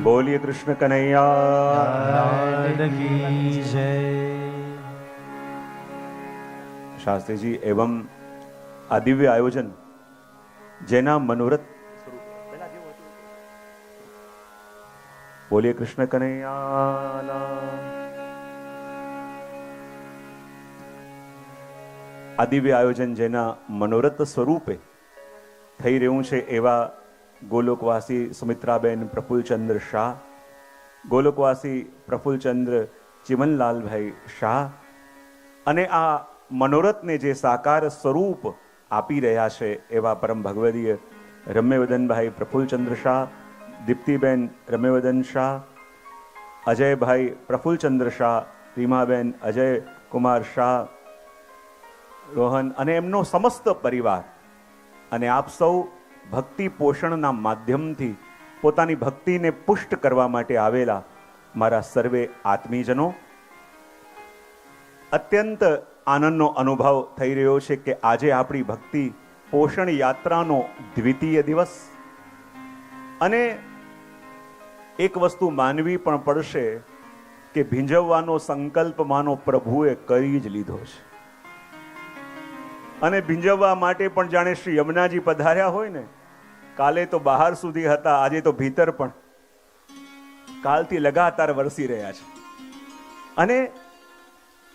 બોલીએ કૃષ્ણ કનૈયા કી જય। શાસ્ત્રીજી એવં આ દિવ્ય આયોજન જેના મનોરથ બોલીએ કૃષ્ણ કનૈયા। આ દિવ્ય આયોજન જેના મનોરથ સ્વરૂપે થઈ રહ્યું છે એવા ગોલોકવાસી સુમિત્રાબેન પ્રફુલચંદ્ર શાહ, ગોલોકવાસી પ્રફુલચંદ્ર ચિમનલાલભાઈ શાહ અને આ મનોરથને જે સાકાર સ્વરૂપ આપી રહ્યા છે એવા પરમ ભગવદીય રમ્યવદનભાઈ પ્રફુલચંદ્ર શાહ, દીપ્તિબેન રમ્યવદન શાહ, અજયભાઈ પ્રફુલચંદ્ર શાહ, રીમાબેન અજય કુમાર શાહ, રોહન અને એમનો સમસ્ત પરિવાર અને આપ સૌ ભક્તિ પોષણના માધ્યમથી પોતાની ભક્તિને પુષ્ટ કરવા માટે આવેલા મારા સર્વે આત્મીજનો, અત્યંત આનંદનો અનુભવ થઈ રહ્યો છે કે આજે આપણી ભક્તિ પોષણ યાત્રાનો દ્વિતીય દિવસ અને એક વસ્તુ માનવી પણ પડશે કે ભીંજવવાનો સંકલ્પ માનો પ્રભુએ કરી જ લીધો છે અને ભીંજવવા માટે પણ જાણે શ્રી યમુનાજી પધાર્યા હોય ને, કાલે તો બહાર સુધી હતા, આજે તો ભીતર પણ કાલથી લગાતાર વરસી રહ્યા છે અને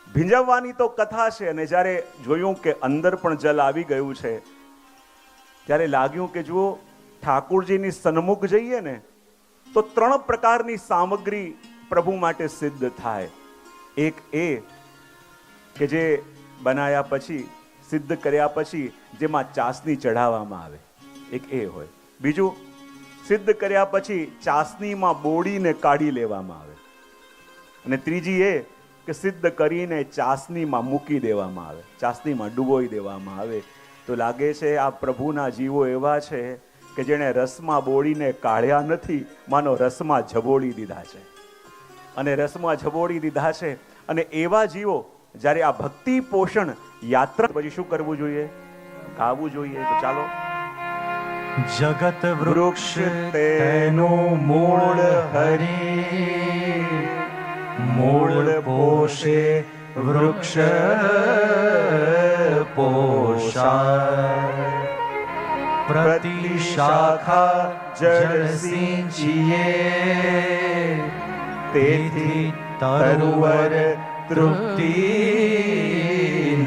ભીંજવવાની તો કથા છે અને જ્યારે જોયું કે અંદર પણ જલ આવી ગયું છે ત્યારે લાગ્યું કે જુઓ ઠાકોરજીની સન્મુખ જઈએ ને તો 3 પ્રકારની સામગ્રી પ્રભુ માટે સિદ્ધ થાય। એક એ કે જે બનાયા પછી સિદ્ધ કર્યા પછી જેમાં ચાસણી ચઢાવવામાં આવે, એક એ હોય। બીજું, સિદ્ધ કર્યા પછી ચાસણીમાં બોળીને કાઢી લેવામાં આવે અને ત્રીજી એ કે સિદ્ધ કરીને ચાસણીમાં મૂકી દેવામાં આવે, ચાસણીમાં ડૂબોઈ દેવામાં આવે। તો લાગે છે આ પ્રભુના જીવો એવા છે કે જેણે રસમાં બોળીને કાઢ્યા નથી, માનો રસમાં ઝબોળી દીધા છે અને રસમાં ઝબોળી દીધા છે। અને એવા જીવો જ્યારે આ ભક્તિ પોષણ યાત્રા પછી શું કરવું જોઈએ? ગાવું જોઈએ। તો ચાલો। જગત વૃક્ષ તેનું મૂળ હરી, મૂળ પોષે વૃક્ષ પોષાય, પ્રતિ શાખા જળ સિંચીએ, તેથી તરુવર તૃપ્તિ ન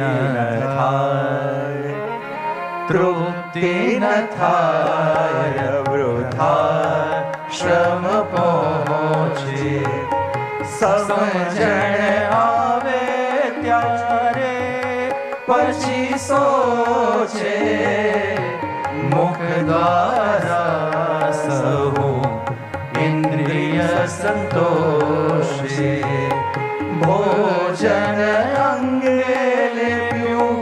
થાય, તૃપ્તિ ન થાય, વૃથા શ્રમ પહોંચે, સમજણ આવે ત્યારે પછી સોચે, મુખ દ્વારા સહુ ઇન્દ્રિય સંતોષે, ભોજન અંગે લેપ્યું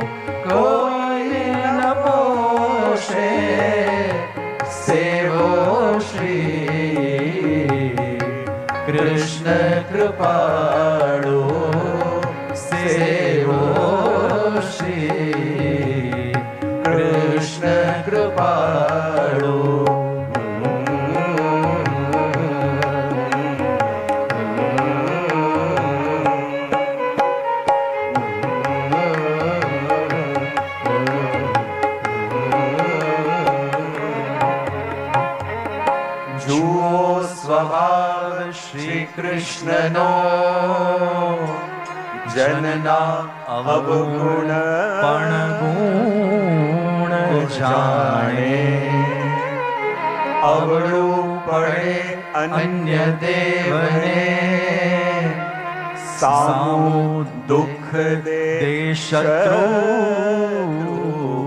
કોઈ ન પોષે, સેવો શ્રી કૃષ્ણ કૃપાળુ, સેવો શ્રી કૃષ્ણ કૃપાળુ। કૃષ્ણનો જનના અવગુણ પણ ગુણ જાણે, અવળું પડે અન્ય દેવને, સામું દુઃખ દે શત્રુ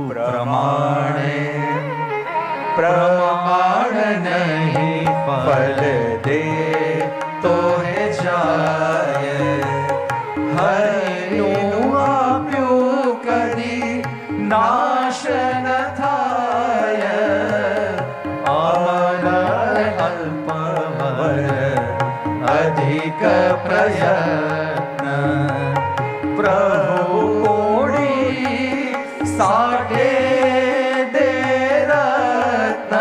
પ્રમાણે, પ્રમાણ નહીં ફલ દે તો હે જાય, હરિનું આપ્યું કદી નાશ ન થાય, અમર અલ્પવર અધિક પ્રયત્ન, પ્રભુ કોડી સાઠે દે રત્ન,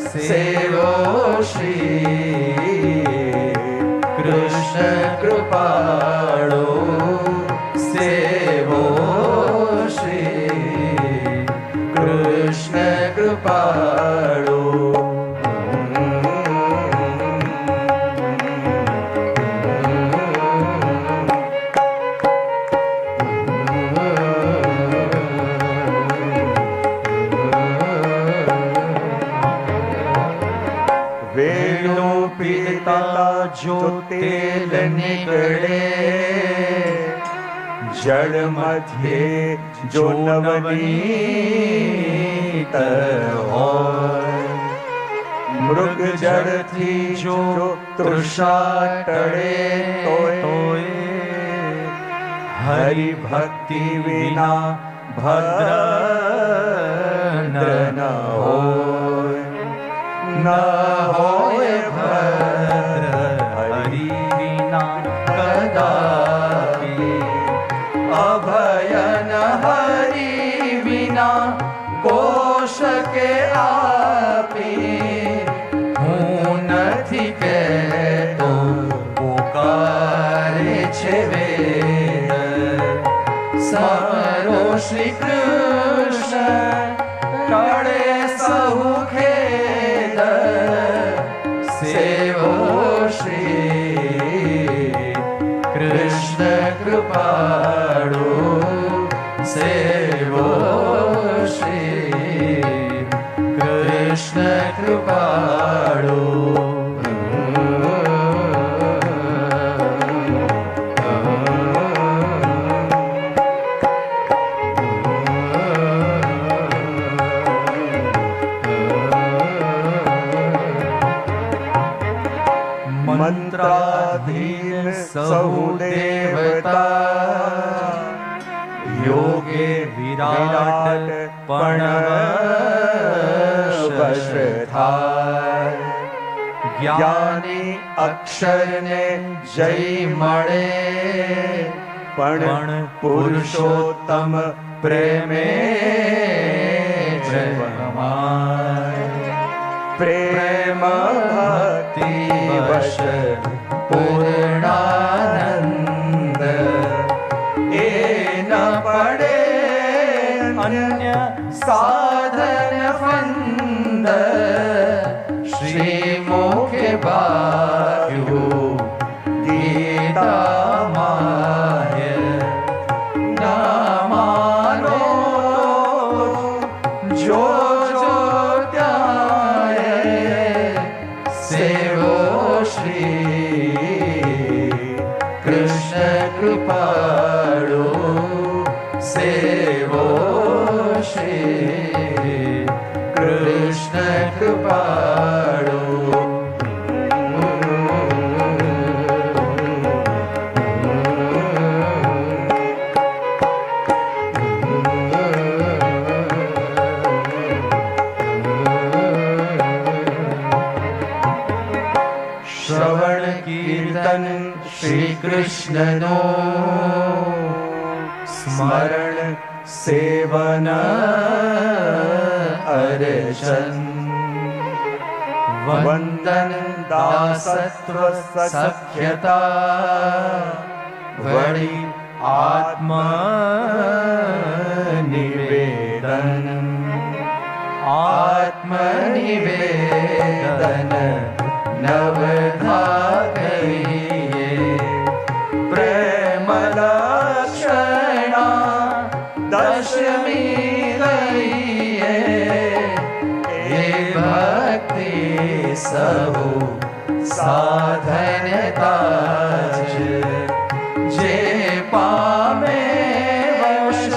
સેવો શ્રી કૃષ્ણ કૃપાળુ સેવો શ્રી કૃષ્ણ કૃપાળુ. વેણુ પીતા જો તેલ નીકળે, જળ મધ્યે જો નવનીત હોય, મૃગ જળથી જો તૃષા ટળે તોય, હરિ ભક્તિ વિના ભદ્ર ન હોય, ન હોય ભદ્ર હરિ વિના કદાપી. અભયન હરિ વિના કોશકે આપી. હું નથી કહેતો પોકારે છે વેદ, સમરો શ્રી કૃષ્ણ ટળે સહુ ખેદ. સેવો શ્રી કૃષ્ણ કૃપાળુ સેવો શ્રી કૃષ્ણ કૃપાળુ. મંત્રાધીન સહુ દેવતા, યોગે વિરાટ પણ વશ થાય. જ્ઞાની અક્ષરને જય મળે, પણ પુરુષોત્તમ પ્રેમે જમાય. પ્રેમ ભક્તિ વશ પૂર્ણાનંદ એ ન પડે અન્ય સાધન ફંદ. શ્રી મુખે બાહ્યું ગીતા માય. ના માનો જો જો ત્યાં સેવો શ્રી કૃષ્ણ કૃપાળુ સેવો શ્રી કૃષ્ણ કૃપાળુ. શ્રવણ કીર્તન શ્રી કૃષ્ણનો, સ્મરણ સેવન અર્ચન. વંદન દાસત્વ સખ્યતા, વળી આત્મ નિવેદન. આત્મ નિવેદન નવધા કહીએ. પ્રેમ લક્ષણા દશમી લઈએ. એ ભક્તિ સહુ સાધનતા છે. જે પામે વશ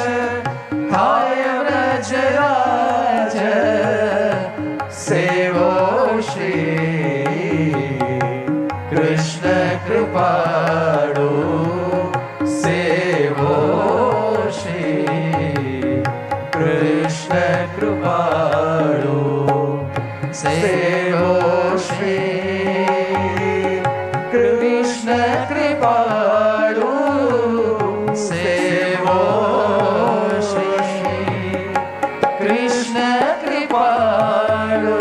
થાય વ્રજરાજ. સેવો શ્રી કૃષ્ણ કૃપાળુ સેવો શ્રી કૃષ્ણ કૃપાળુ સેવો શ્રી કૃષ્ણ કૃપાળુ સેવો શ્રી કૃષ્ણ કૃપાળુ.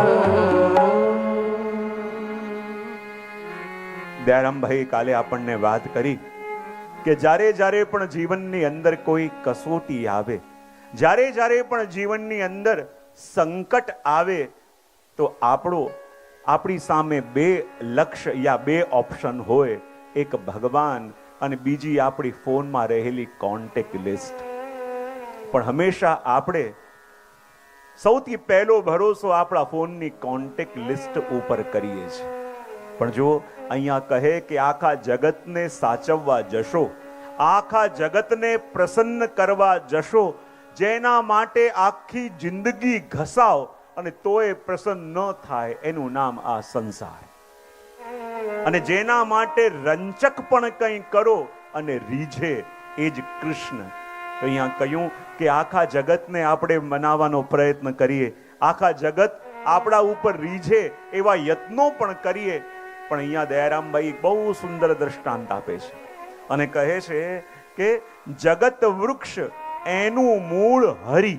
દયારામભાઈ કાલે આપણને વાત કરી કે જ્યારે જ્યારે પણ જીવનની અંદર કોઈ કસોટી આવે, જ્યારે જ્યારે પણ જીવનની અંદર સંકટ આવે, તો આપણી સામે બે લક્ષ્ય યા બે ઓપ્શન હોય, એક ભગવાન અને બીજી આપણી ફોનમાં રહેલી કોન્ટેક્ટ લિસ્ટ. પણ હંમેશા આપણે સૌથી પહેલો ભરોસો આપણા ફોનની કોન્ટેક્ટ લિસ્ટ ઉપર કરીએ છીએ. પણ જો અહીંયા કહે કે આખા જગતને સાચવવા જશો, આખા જગતને પ્રસન્ન કરવા જશો, જેના માટે આખી જિંદગી ઘસાવ અને તોય પ્રસન્ન ન થાય, એનું નામ આ સંસાર. અને જેના માટે રંચક પણ કંઈ કરો અને રીઝે, એ જ કૃષ્ણ. તો અહીંયા કહ્યું કે આખા જગતને આપણે મનાવવાનો પ્રયત્ન કરીએ, આખા જગત આપણા ઉપર રીઝે એવા યત્નો પણ કરીએ. પણ અહીંયા દયારામભાઈ બહુ સુંદર દ્રષ્ટાંત આપે છે અને કહે છે કે જગત વૃક્ષ એનું મૂળ હરિ,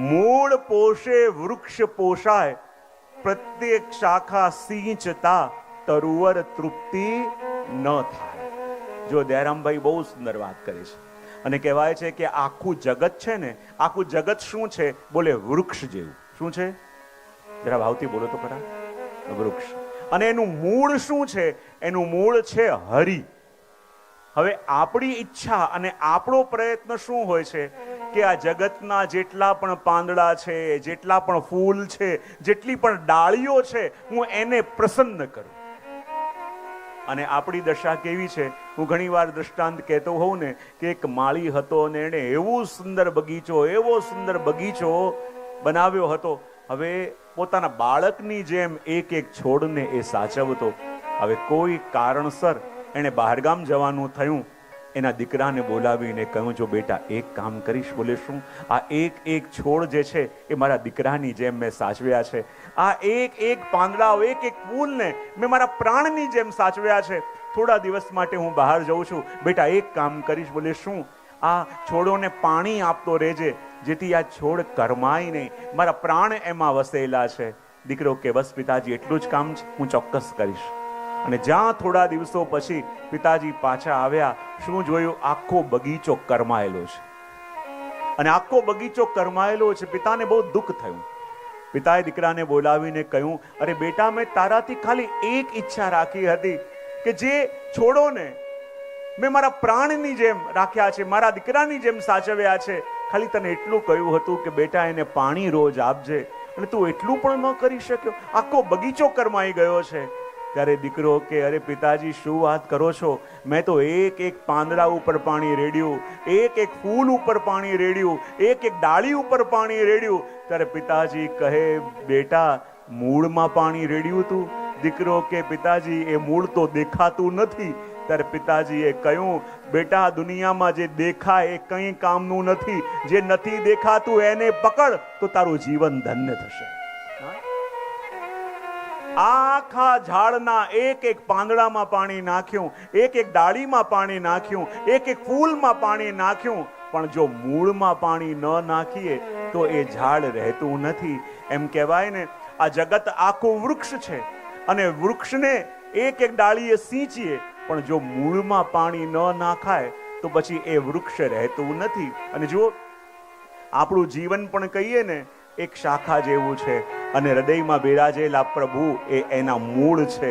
મૂળ પોષે વૃક્ષ પોષાય, પ્રત્યેક શાખા સિંચતા તરુવર તૃપ્તિ ન થાય. જો દયારામભાઈ બહુ સુંદર વાત કરે છે અને કહેવાય છે કે આખું જગત છે ને, આખું જગત શું છે? બોલે વૃક્ષ જેવું. શું છે? જરા ભાવથી બોલો તો ખરા. વૃક્ષ. અને એનું મૂળ શું છે? એનું મૂળ છે હરિ. હવે આપણી ઈચ્છા અને આપણો પ્રયત્ન શું હોય છે કે આ જગતના જેટલા પણ પાંદડા છે, જેટલા પણ ફૂલ છે, જેટલી પણ ડાળીઓ છે, હું એને પ્રસન્ન કરું. અને આપણી દશા કેવી છે? હું ઘણી વાર દ્રષ્ટાંત કહેતો હોઉં ને કે એક માળી હતો અને એણે એવો સુંદર બગીચો બનાવ્યો હતો. હવે પોતાના બાળકની જેમ એક એક છોડને એ સાચવતો. હવે કોઈ કારણસર એણે બહારગામ જવાનું થયું. એના દીકરાને બોલાવીને કહ્યું, જો બેટા એક કામ કરીશ. બોલે શું? આ એક એક છોડ જે છે એ મારા દીકરાની જેમ મેં સાચવ્યા છે. આ એક એક પાંદડાઓ, એક એક ફૂલને મેં મારા પ્રાણની જેમ સાચવ્યા છે. થોડા દિવસ માટે હું બહાર જઉં છું, બેટા એક કામ કરીશ. બોલે શું? આ છોડોને પાણી આપતો રહેજે, જેથી આ છોડ કરમાય નહીં, મારા પ્રાણ એમાં વસેલા છે. દીકરો કે બસ પિતાજી એટલું જ કામ છે, હું ચોક્કસ કરીશ. અને જ્યાં થોડા દિવસો પછી પિતાજી પાછા આવ્યા, શું જોયું? આખો બગીચો કરમાયેલો છે. અને આખો બગીચો કરમાયેલો છે. પિતાને બહુ દુઃખ થયું. પિતાએ દીકરાને બોલાવીને કહ્યું, અરે બેટા, મેં તારાથી ખાલી એક ઈચ્છા રાખી હતી કે જે છોડોને મેં મારા પ્રાણની જેમ રાખ્યા છે, મારા દીકરાની જેમ સાચવ્યા છે, ખાલી તને એટલું કહ્યું હતું કે બેટા એને પાણી રોજ આપજે. અને તું એટલું પણ ન કરી શક્યો. આખો બગીચો કરમાઈ ગયો છે. ત્યારે દીકરો કે અરે પિતાજી, શું વાત કરો છો? મેં તો એક એક પાંદડા ઉપર પાણી રેડ્યું, એક એક ફૂલ ઉપર પાણી રેડ્યું, એક એક ડાળી ઉપર પાણી રેડ્યું. ત્યારે પિતાજી કહે, બેટા મૂળમાં પાણી રેડ્યું તું? દીકરો કે પિતાજી, એ મૂળ તો દેખાતું નથી. ત્યારે પિતાજીએ કહ્યું, બેટા દુનિયામાં જે દેખાય એ કંઈ કામનું નથી. જે નથી દેખાતું એને પકડ તો તારું જીવન ધન્ય થશે. આખા ઝાડના એક એક પાંદડામાં પાણી નાખ્યું, એક એક ડાળીમાં પાણી નાખ્યું, એક એક ફૂલમાં પાણી નાખ્યું, પણ જો મૂળમાં પાણી ન નાખીએ તો એ ઝાડ રહેતું નથી. એમ કહેવાય ને, આ જગત આખું વૃક્ષ છે અને વૃક્ષને એક એક ડાળીએ સિંચીએ, પણ જો મૂળમાં પાણી ન નાખાય તો પછી એ વૃક્ષ રહેતું નથી. અને જો આપણું જીવન પણ કહીએ ને, એક શાખા જેવું છે અને હૃદયમાં બિરાજેલા પ્રભુ એ એના મૂળ છે.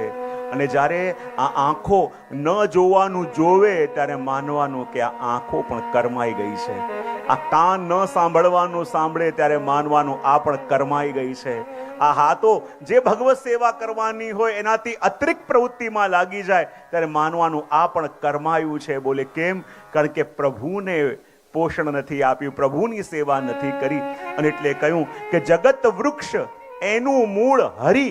અને જ્યારે આ આંખો ન જોવાનું જોવે ત્યારે માનવાનું કે આ આંખો પણ કરમાઈ ગઈ છે. આ કાન ન સાંભળવાનું સાંભળે ત્યારે માનવાનું આ પણ કરમાઈ ગઈ છે. આ હાથો જે ભગવત સેવા કરવાની હોય એનાથી અતિરિક્ત પ્રવૃત્તિમાં લાગી જાય ત્યારે માનવાનું આ પણ કરમાયું છે. બોલે કેમ? કારણ કે પ્રભુને પોષણ નથી આપ્યું, પ્રભુની સેવા નથી કરી. અને એટલે કહ્યું કે જગત વૃક્ષ એનું મૂળ હરિ,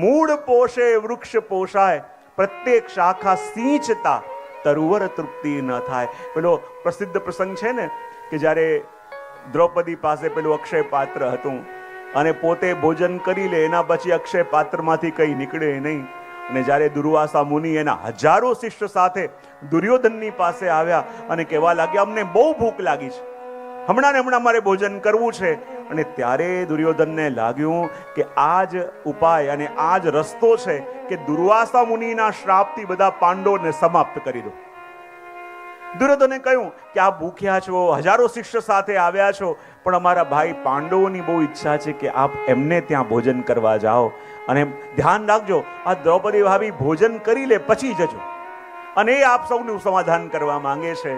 મૂળ પોષે વૃક્ષ પોષાય, પ્રત્યેક શાખા સિંચતા તરુવર તૃપ્તિ ન થાય. પેલો પ્રસિદ્ધ પ્રસંગ છે ને કે જ્યારે દ્રૌપદી પાસે પેલું અક્ષય પાત્ર હતું અને પોતે ભોજન કરી લે, એના પછી અક્ષય પાત્રમાંથી કંઈ નીકળે નહીં. અને જ્યારે દુર્વાસા મુનિ એના હજારો શિષ્ય સાથે દુર્યોધનની પાસે આવ્યા અને કહેવા લાગ્યા, અમને બહુ ભૂખ લાગી છે, હમણાં ને હમણાં મારે ભોજન કરવું છે. અને ત્યારે દુર્યોધનને લાગ્યું કે આ જ ઉપાય અને આ જ રસ્તો છે કે દુર્વાસા મુનિના શ્રાપથી બધા પાંડવોને સમાપ્ત કરી દો. દુર્યોધને કહ્યું કે આપ ભૂખ્યા છો, હજારો શિષ્ય સાથે આવ્યા છો, પણ અમારા ભાઈ પાંડવોની બહુ ઈચ્છા છે કે આપ એમને ત્યાં ભોજન કરવા જાઓ, અને ધ્યાન રાખજો આ દ્રૌપદી ભાભી ભોજન કરી લે પછી જજો. અને એ આપ સૌનું સમાધાન કરવા માંગે છે.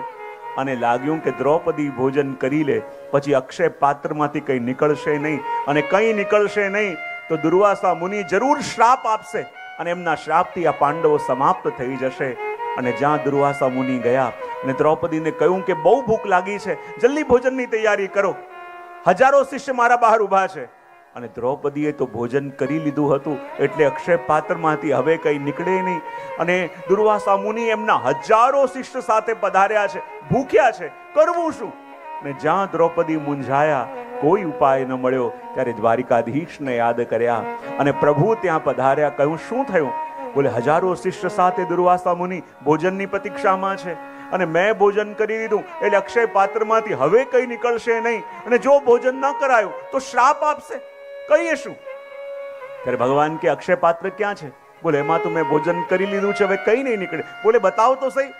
અને લાગ્યું કે દ્રૌપદી ભોજન કરી લે પછી અક્ષય પાત્રમાંથી કંઈ નીકળશે નહીં, અને કંઈ નીકળશે નહીં તો દુર્વાસા મુનિ જરૂર શ્રાપ આપશે, અને એમના શ્રાપથી આ પાંડવો સમાપ્ત થઈ જશે. અને જ્યાં દુર્વાસા મુનિ ગયા અને દ્રૌપદીને કહ્યું કે બહુ ભૂખ લાગી છે, જલ્દી ભોજનની તૈયારી કરો, હજારો શિષ્ય મારા બહાર ઊભા છે. અને દ્રૌપદીએ તો ભોજન કરી લીધું હતું, એટલે અક્ષય પાત્રમાંથી હવે કંઈ નીકળે નહીં. અને દુર્વાસા મુનિ એમના હજારો શિષ્ય સાથે પધાર્યા છે, ભૂખ્યા છે, કરવું શું? ને જ્યાં દ્રૌપદી મૂંઝાયા, કોઈ ઉપાય ન મળ્યો, ત્યારે દ્વારિકાધીશને યાદ કર્યા અને પ્રભુ ત્યાં પધાર્યા. કહ્યું શું થયું? બોલે હજારો શિષ્ય સાથે દુર્વાસા મુનિ ભોજનની પ્રતીક્ષામાં છે, અને મેં ભોજન કરી લીધું એટલે અક્ષય પાત્રમાંથી હવે કંઈ નીકળશે નહીં, અને જો ભોજન ન કરાયું તો શ્રાપ આપશે, કહીએ શું? ત્યારે ભગવાન કે અક્ષય પાત્ર ક્યાં છે? બોલે એમાં તો મેં ભોજન કરી લીધું છે, હવે કંઈ નહીં નીકળે. બોલે બતાવો તો સહી.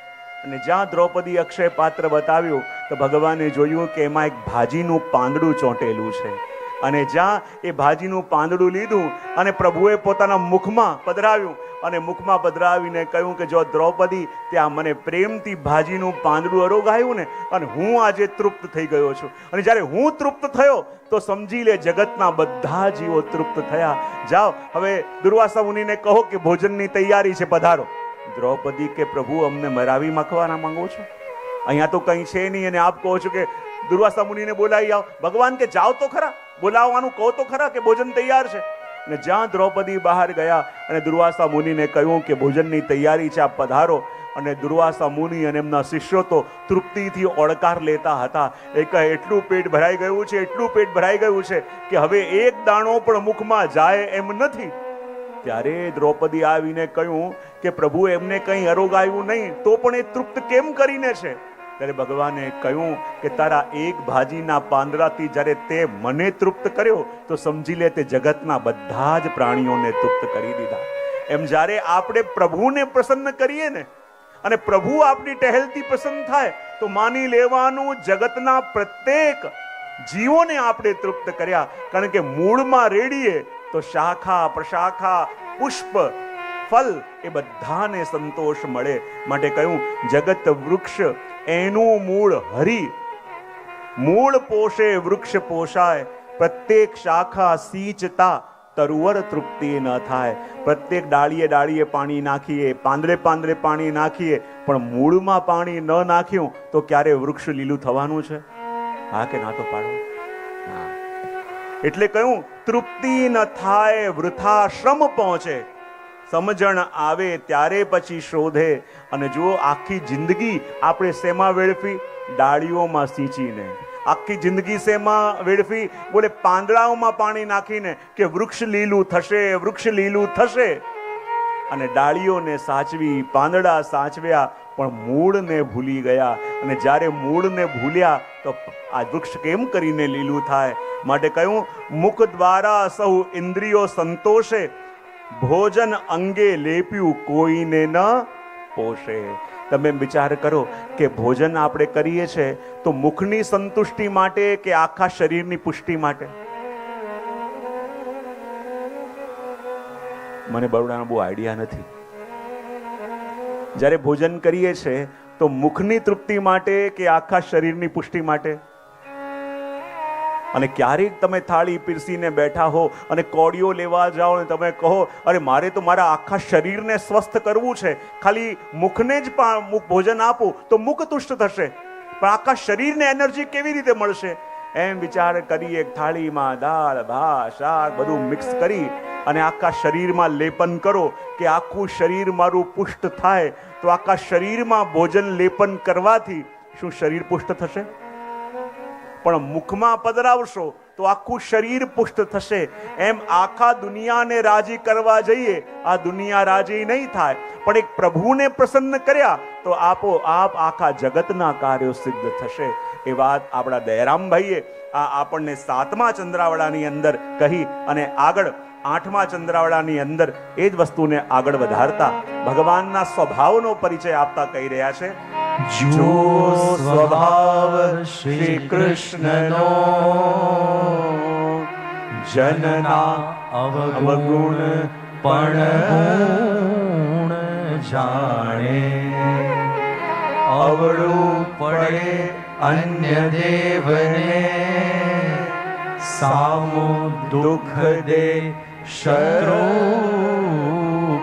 અને જ્યાં દ્રૌપદી અક્ષય પાત્ર બતાવ્યું તો ભગવાને જોયું કે એમાં એક ભાજીનું પાંદડું ચોંટેલું છે. અને જ્યાં એ ભાજીનું પાંદડું લીધું અને પ્રભુએ પોતાના મુખમાં પધરાવ્યું, અને મુખમાં પધરાવીને કહ્યું કે જો દ્રૌપદી ત્યાં મને પ્રેમથી ભાજીનું પાંદડું અરોગાયું ને, અને હું આજે તૃપ્ત થઈ ગયો છું. અને જ્યારે હું તૃપ્ત થયો તો સમજી લે જગતના બધા જીવો તૃપ્ત થયા. જાઓ હવે દુર્વાસા મુનિને કહો કે ભોજનની તૈયારી છે, પધારો. દ્રૌપદી કે પ્રભુ અમને મરાવી માખવાના માંગો છો? અહીંયા તો કંઈ છે નહીં, અને આપ કહો છો કે દુર્વાસા મુનિને બોલાવી આવો. ભગવાન કે જાઓ તો ખરા, બોલાવવાનું કહો તો ખરા કે ભોજન તૈયાર છે. અને જ્યાં દ્રૌપદી બહાર ગયા અને દુર્વાસા મુનિને કહ્યું કે ભોજનની તૈયારી છે, આપ પધારો. અને દુર્વાસા મુનિ અને એમના શિષ્યો તો તૃપ્તિથી ઓળકાર લેતા હતા. એ કહે એટલું પેટ ભરાઈ ગયું છે, એટલું પેટ ભરાઈ ગયું છે કે હવે એક દાણો પણ મુખમાં જાય એમ નથી. ત્યારે દ્રૌપદી આવીને કહ્યું કે પ્રભુ એમને કંઈ અરોગાયું નહીં તો પણ એ તૃપ્ત કેમ કરીને છે? ત્યારે ભગવાને કહ્યું કે તારા એક ભાજીના પાંદડાથી જ્યારે તે મને તૃપ્ત કર્યો તો સમજી લે તે જગતના બધા જ પ્રાણીઓને તૃપ્ત કરી દીધા. એમ જ્યારે આપણે પ્રભુને પ્રસન્ન કરીએ ને, અને પ્રભુ આપણી ટહેલથી પ્રસન્ન થાય તો માની લેવાનું જગતના પ્રત્યેક જીવોને આપણે તૃપ્ત કર્યા. કારણ કે મૂળમાં રેડીએ તો શાખા પ્રશાખા પુષ્પ ફલ એ બધાને સંતોષ મળે. માટે કહ્યું જગત વૃક્ષ એનું મૂળ હરિ, મૂળ પોષે વૃક્ષ પોષાય, પ્રત્યેક શાખા સિંચતા તરુવર તૃપ્તિ ન થાય. પ્રત્યેક ડાળીએ ડાળીએ પાણી નાખીએ, પાંદડે પાંદડે પાણી નાખીએ, પણ મૂળમાં પાણી ન નાખ્યું તો ક્યારે વૃક્ષ લીલું થવાનું છે? હા કે ના તો પાડો. એટલે કહ્યું તૃપ્તિ ન થાય વૃથા શ્રમ પહોંચે, સમજણ આવે ત્યારે પછી શોધે. અને જો આખી જિંદગી આપણે શેમાં વેડફી? ડાળીઓમાં સિંચીને. આખી જિંદગી શેમાં વેડફી? બોલે પાંદડાઓમાં પાણી નાખીને કે વૃક્ષ લીલું થશે, વૃક્ષ લીલું થશે. અને ડાળીઓને સાચવી, પાંદડા સાચવ્યા, પણ મૂળને ભૂલી ગયા. અને જ્યારે મૂળને ભૂલ્યા તો આ વૃક્ષ કેમ કરીને લીલું થાય? માટે કહ્યું મુખ દ્વારા સૌ ઇન્દ્રિયો સંતોષે, ભોજન અંગે લેપ્યું કોઈને ન પોષે. તમે વિચાર કરો કે ભોજન આપણે કરીએ છીએ તો મુખની સંતુષ્ટિ માટે કે આખા શરીરની પુષ્ટિ માટે? મને બરોડાનો બહુ આઈડિયા નથી. જ્યારે ભોજન કરીએ છીએ તો મુખની તૃપ્તિ માટે કે આખા શરીરની પુષ્ટિ માટે? અને ક્યારેક તમે થાળી પીરસીને બેઠા હો અને કોળીઓ લેવા જાઓ અને તમે કહો અરે મારે તો મારા આખા શરીરને સ્વસ્થ કરવું છે, ખાલી મુખને જ ભોજન આપું તો મુખ તુષ્ટ થશે, પણ આખા શરીરને એનર્જી કેવી રીતે મળશે? એમ વિચાર કરી એક થાળીમાં દાળ ભાત શાક બધું મિક્સ કરી અને આખા શરીરમાં લેપન કરો કે આખું શરીર મારું પુષ્ટ થાય. તો આખા શરીરમાં ભોજન લેપન કરવાથી શું શરીર પુષ્ટ થશે? પણ મુખમાં પધરાવશો તો તો આખું શરીર પુષ્ટ થશે. એમ આખા દુનિયાને રાજી કરવા જઈએ, આ દુનિયા રાજી નહીં થાય, પણ એક પ્રભુને પ્રસન્ન કર્યા તો આપોઆપ આખા જગતના કાર્યો સિદ્ધ થશે. એ વાત આપણા દયારામભાઈએ આપણને 7મા ચંદ્રાવળાની અંદર કહી અને આગળ 8મા ચંદ્રાવળાની અંદર એ જ વસ્તુને આગળ વધારતા ભગવાનના સ્વભાવનો પરિચય આપતા કહી રહ્યા છે. જો સ્વભાવ શ્રી કૃષ્ણનો જનના અવગુણ પણ જાણે, અવળું પડે અન્ય દેવને, સામું દુઃખ દે શત્રુ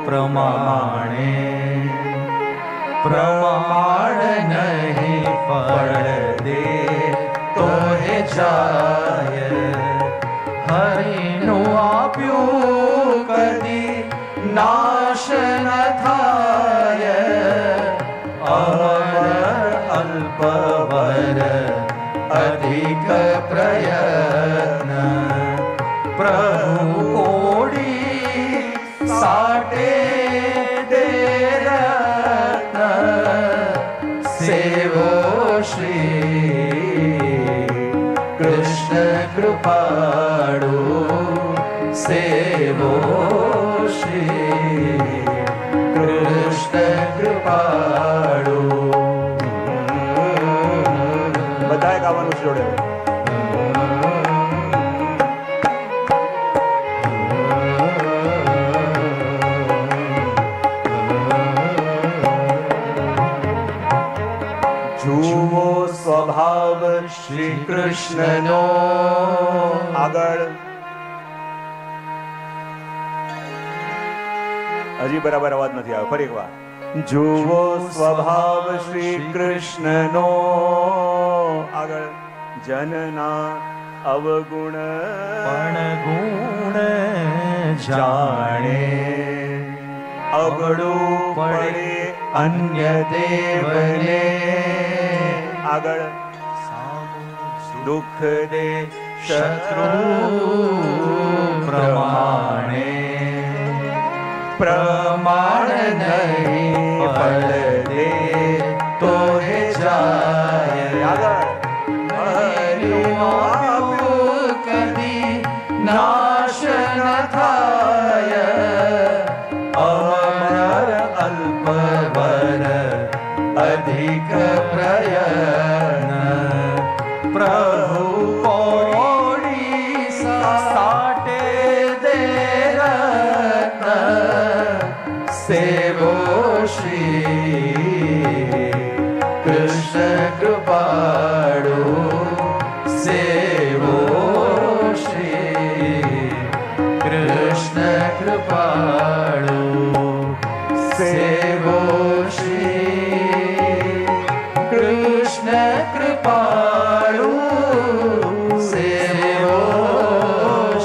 પ્રમાણે, પ્રમાણ નહીં ફળ દે તો હે જાય, હરિનું આપ્યું કદી નાશ ન થાય, અમર અલ્પવર અધિક પ્રયત્ન, પ્રભુ કોડી સાટે દે રત્ન, સેવો શ્રી કૃષ્ણ કૃપાળુ, સેવો શ્રી કૃષ્ણ કૃપાળુ. બધાએ ગાવાનું છે જોડે. જુઓ સ્વભાવ શ્રી કૃષ્ણનો, આગળ હજી બરાબર અવાજ નથી આવ્યો, ફરી એકવાર. જુઓ સ્વભાવ શ્રી કૃષ્ણનો, આગળ જનના અવગુણ પણ ગુણ જાણે, અવળું પડે અન્ય દેવને, આગળ દુઃખ દે શત્રુ પ્રમાણે, પ્રમાણ નહીં ફળ દે તો હે જાય, હરિનું આપ્યું કદી નાશ ન થાય, અમર અલ્પવર અધિક પ્રયત્ન, પ્રભુ કોડી સાટે દે રત્ન, સેવો શ્રી કૃષ્ણ કૃપાળુ, સેવો શ્રી કૃષ્ણ કૃપાળુ, સેવો શ્રી કૃષ્ણ કૃપાળુ, સેવો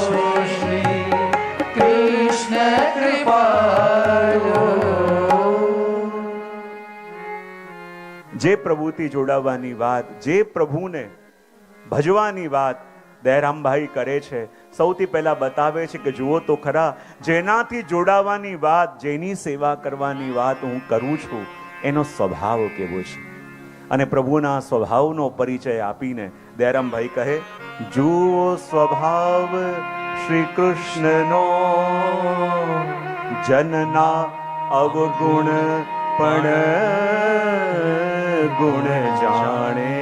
શ્રી કૃષ્ણ કૃપાળુ. જે પ્રભુથી જોડાવાની વાત, જે પ્રભુને ભજવાની વાત દયારામભાઈ કરે છે. સૌથી પહેલા બતાવે છે કે જુઓ તો ખરા, જેનાથી જોડાવાની વાત, જેની સેવા કરવાની વાત હું કરું છું, એનો સ્વભાવ કેવો છે. અને પ્રભુના સ્વભાવનો પરિચય આપીને દયારામભાઈ કહે, જુઓ સ્વભાવ શ્રી કૃષ્ણનો, જનના અવગુણ પણ ગુણ જાણે.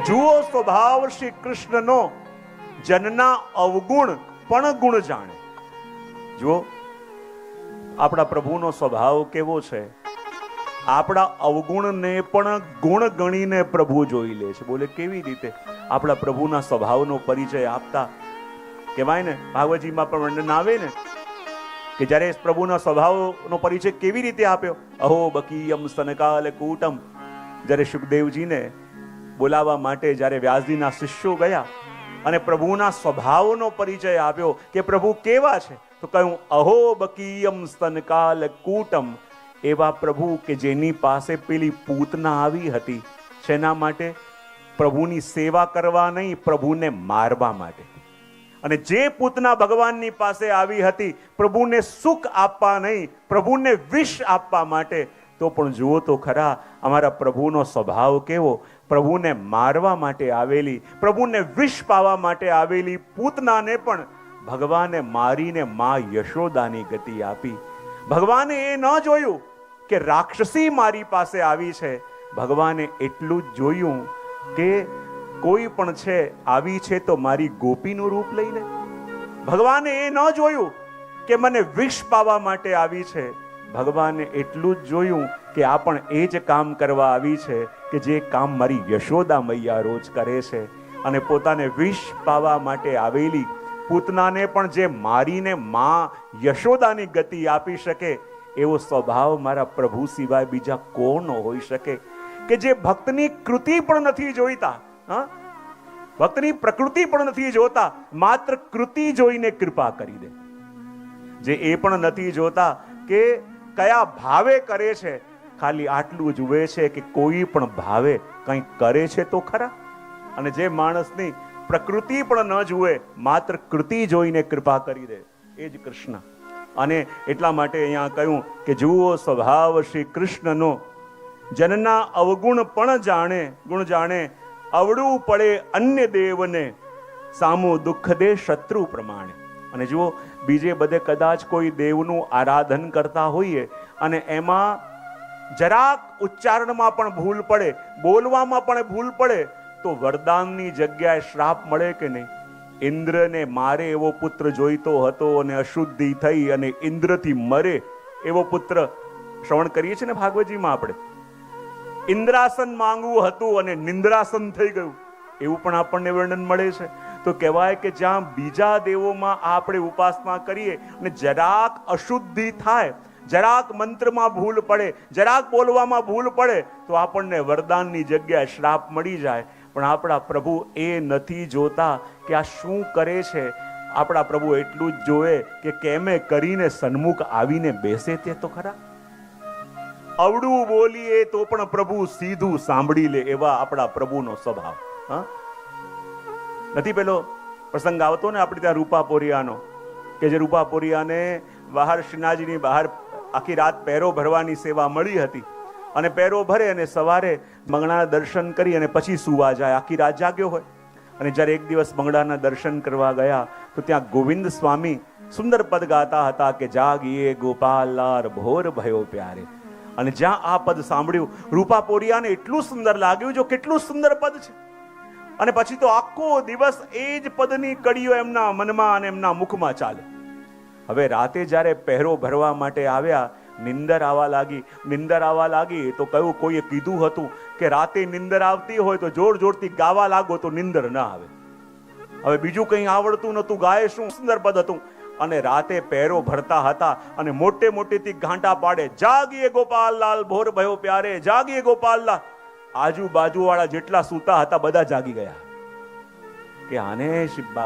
જુઓ સ્વભાવ શ્રી કૃષ્ણનો, જનના અવગુણ પણ ગુણ જાણે. જુઓ આપણા પ્રભુનો સ્વભાવ કેવો છે. આપણા અવગુણને પણ ગુણ ગણીને પ્રભુ જોઈ લે છે. બોલે કેવી રીતે? આપણા પ્રભુના સ્વભાવનો પરિચય આપતા કહેવાય ને, ભાગવતજીમાં પણ વર્ણન આવે ને કે જ્યારે પ્રભુના સ્વભાવનો પરિચય કેવી રીતે આપ્યો. અહો બકીયમ સ્તનકાલ કૂટમ, જ્યારે સુખદેવજીને બોલાવવા માટે જ્યારે વ્યાસજીના શિષ્યો ગયા અને પ્રભુના સ્વભાવનો પરિચય આપ્યો કે પ્રભુ કેવા છે, તો કહ્યું અહો બકીયમ સ્તનકાલ કૂટમ. એવા પ્રભુ કે જેની પાસે પેલી પૂતના આવી હતી, શેના માટે? પ્રભુની સેવા કરવા નહીં, પ્રભુને મારવા માટે. અને જે પૂતના ભગવાનની પાસે આવી હતી પ્રભુને સુખ આપવા નહીં, પ્રભુને વિષ આપવા માટે, તો પણ જુઓ તો ખરા અમારા પ્રભુનો સ્વભાવ કેવો. પ્રભુને મારવા માટે આવેલી, પ્રભુને વિષ પાવા માટે આવેલી પૂતનાને પણ ભગવાને મારીને મા યશોદાની ગતિ આપી. ભગવાને એ ન જોયું કે રાક્ષસી મારી પાસે આવી છે, ભગવાને એટલું જ જોયું કે કોઈ પણ છે આવી છે તો મારી ગોપીનું રૂપ લઈને. ભગવાને એ ન જોયું કે મને વિષ પાવા માટે આવી છે, ભગવાને એટલું જ જોયું કે આ પણ એ જ કામ કરવા આવી છે કે જે કામ મારી યશોદા મૈયા રોજ કરે છે. અને પોતાને વિષ પાવા માટે આવેલી પૂતનાને પણ જે મારીને મા યશોદાની ગતિ આપી શકે એવો સ્વભાવ મારા પ્રભુ સિવાય બીજા કોણ હોઈ શકે, કે જે ભક્તની કૃતિ પણ નથી જોઈતા, ભક્તની પ્રકૃતિ પણ નથી જોતા, માત્ર કૃતિ જોઈને કૃપા કરી દે. જે એ પણ નથી જોતા કે કયા ભાવે કરે છે, ખાલી આટલું જુએ છે કે કોઈ પણ ભાવે કંઈ કરે છે તો ખરા. અને જે માણસની પ્રકૃતિ પણ ન જુએ, માત્ર કૃતિ જોઈને કૃપા કરી દે, એ જ કૃષ્ણ. અને એટલા માટે અહીંયા કહ્યું કે જુઓ સ્વભાવ શ્રી કૃષ્ણનો, જનના અવગુણ પણ જાણે, ગુણ જાણે, અવડું પડે અન્ય દેવને, સામું દુઃખ દે શત્રુ પ્રમાણે. અને જુઓ બીજે બધે કદાચ કોઈ દેવનું આરાધન કરતા હોઈએ અને એમાં જરાક ઉચ્ચારણમાં પણ ભૂલ પડે, બોલવામાં પણ ભૂલ પડે, તો વરદાનની જગ્યાએ શ્રાપ મળે કે નહીં. ઇન્દ્રને મારે એવો પુત્ર જોઈતો હતો અને અશુદ્ધિ થઈ અને ઇન્દ્રથી મરે એવો પુત્ર શ્રવણ કરીએ છીએ ને ભાગવતજીમાં આપણે. ઇન્દ્રાસન માંગવું હતું અને નિંદ્રાસન થઈ ગયું, એવું પણ આપણને વર્ણન મળે છે. તો કહેવાય કે જ્યાં બીજા દેવોમાં આપણે ઉપાસના કરીએ અને જરાક અશુદ્ધિ થાય, જરાક મંત્રમાં ભૂલ પડે, જરાક બોલવામાં ભૂલ પડે, તો આપણને વરદાનની જગ્યાએ શ્રાપ મળી જાય. પણ આપણા પ્રભુ એ નથી જોતા કે આ શું કરે છે. આપણા પ્રભુ એટલું જ જોવે કે કેમે કરીને સન્મુખ આવીને બેસે તે તો ખરા. અવડું બોલીએ તો પણ પ્રભુ સીધું સાંભળી લે, એવા આપણા પ્રભુનો સ્વભાવ. નથી પેલો પ્રસંગ આવતો ને આપણે ત્યાં રૂપાપોરિયાનો, કે જે રૂપાપોરિયાને બહાર શ્રીનાથજીની બહાર આખી રાત પહેરો ભરવાની સેવા મળી હતી અને પહેરો ભરે અને સવારે મંગળાના દર્શન કરી અને પછી સુવા જાય, આખી રાત જાગ્યો હોય. અને જ્યારે એક દિવસ મંગળાના દર્શન કરવા ગયા તો ત્યાં ગોવિંદ સ્વામી સુંદર પદ ગાતા હતા કે જાગીએ ગોપાલ લાલ ભોર ભયો પ્યારે. અને જ્યાં આ પદ સાંભળ્યું રૂપાપોરિયાને એટલું સુંદર લાગ્યું, જો કેટલું સુંદર પદ છે. અને પછી તો આખો દિવસ એ જ પદની કડીઓ એમના મનમાં અને એમના મુખમાં ચાલે. હવે રાતે જ્યારે પહેરો ભરવા માટે આવ્યા, નિંદર આવવા લાગી. નિંદર આવવા લાગી તો કયું કોઈએ કીધું હતું કે રાતે નિંદર આવતી હોય તો જોર જોરથી ગાવા લાગો તો નિંદર ના આવે. હવે બીજું કંઈ આવડતું નતું, ગાય શું સુંદર પદ હતું. અને રાતે પહેરો ભરતા હતા અને મોટે મોટેથી ઘાંટા પાડે, જાગીએ ગોપાલલાલ ભોર ભયો પ્યારે, જાગીએ ગોપાલલાલ. આજુબાજુ વાળા જેટલા સૂતા હતા બધા જાગી ગયા કે આને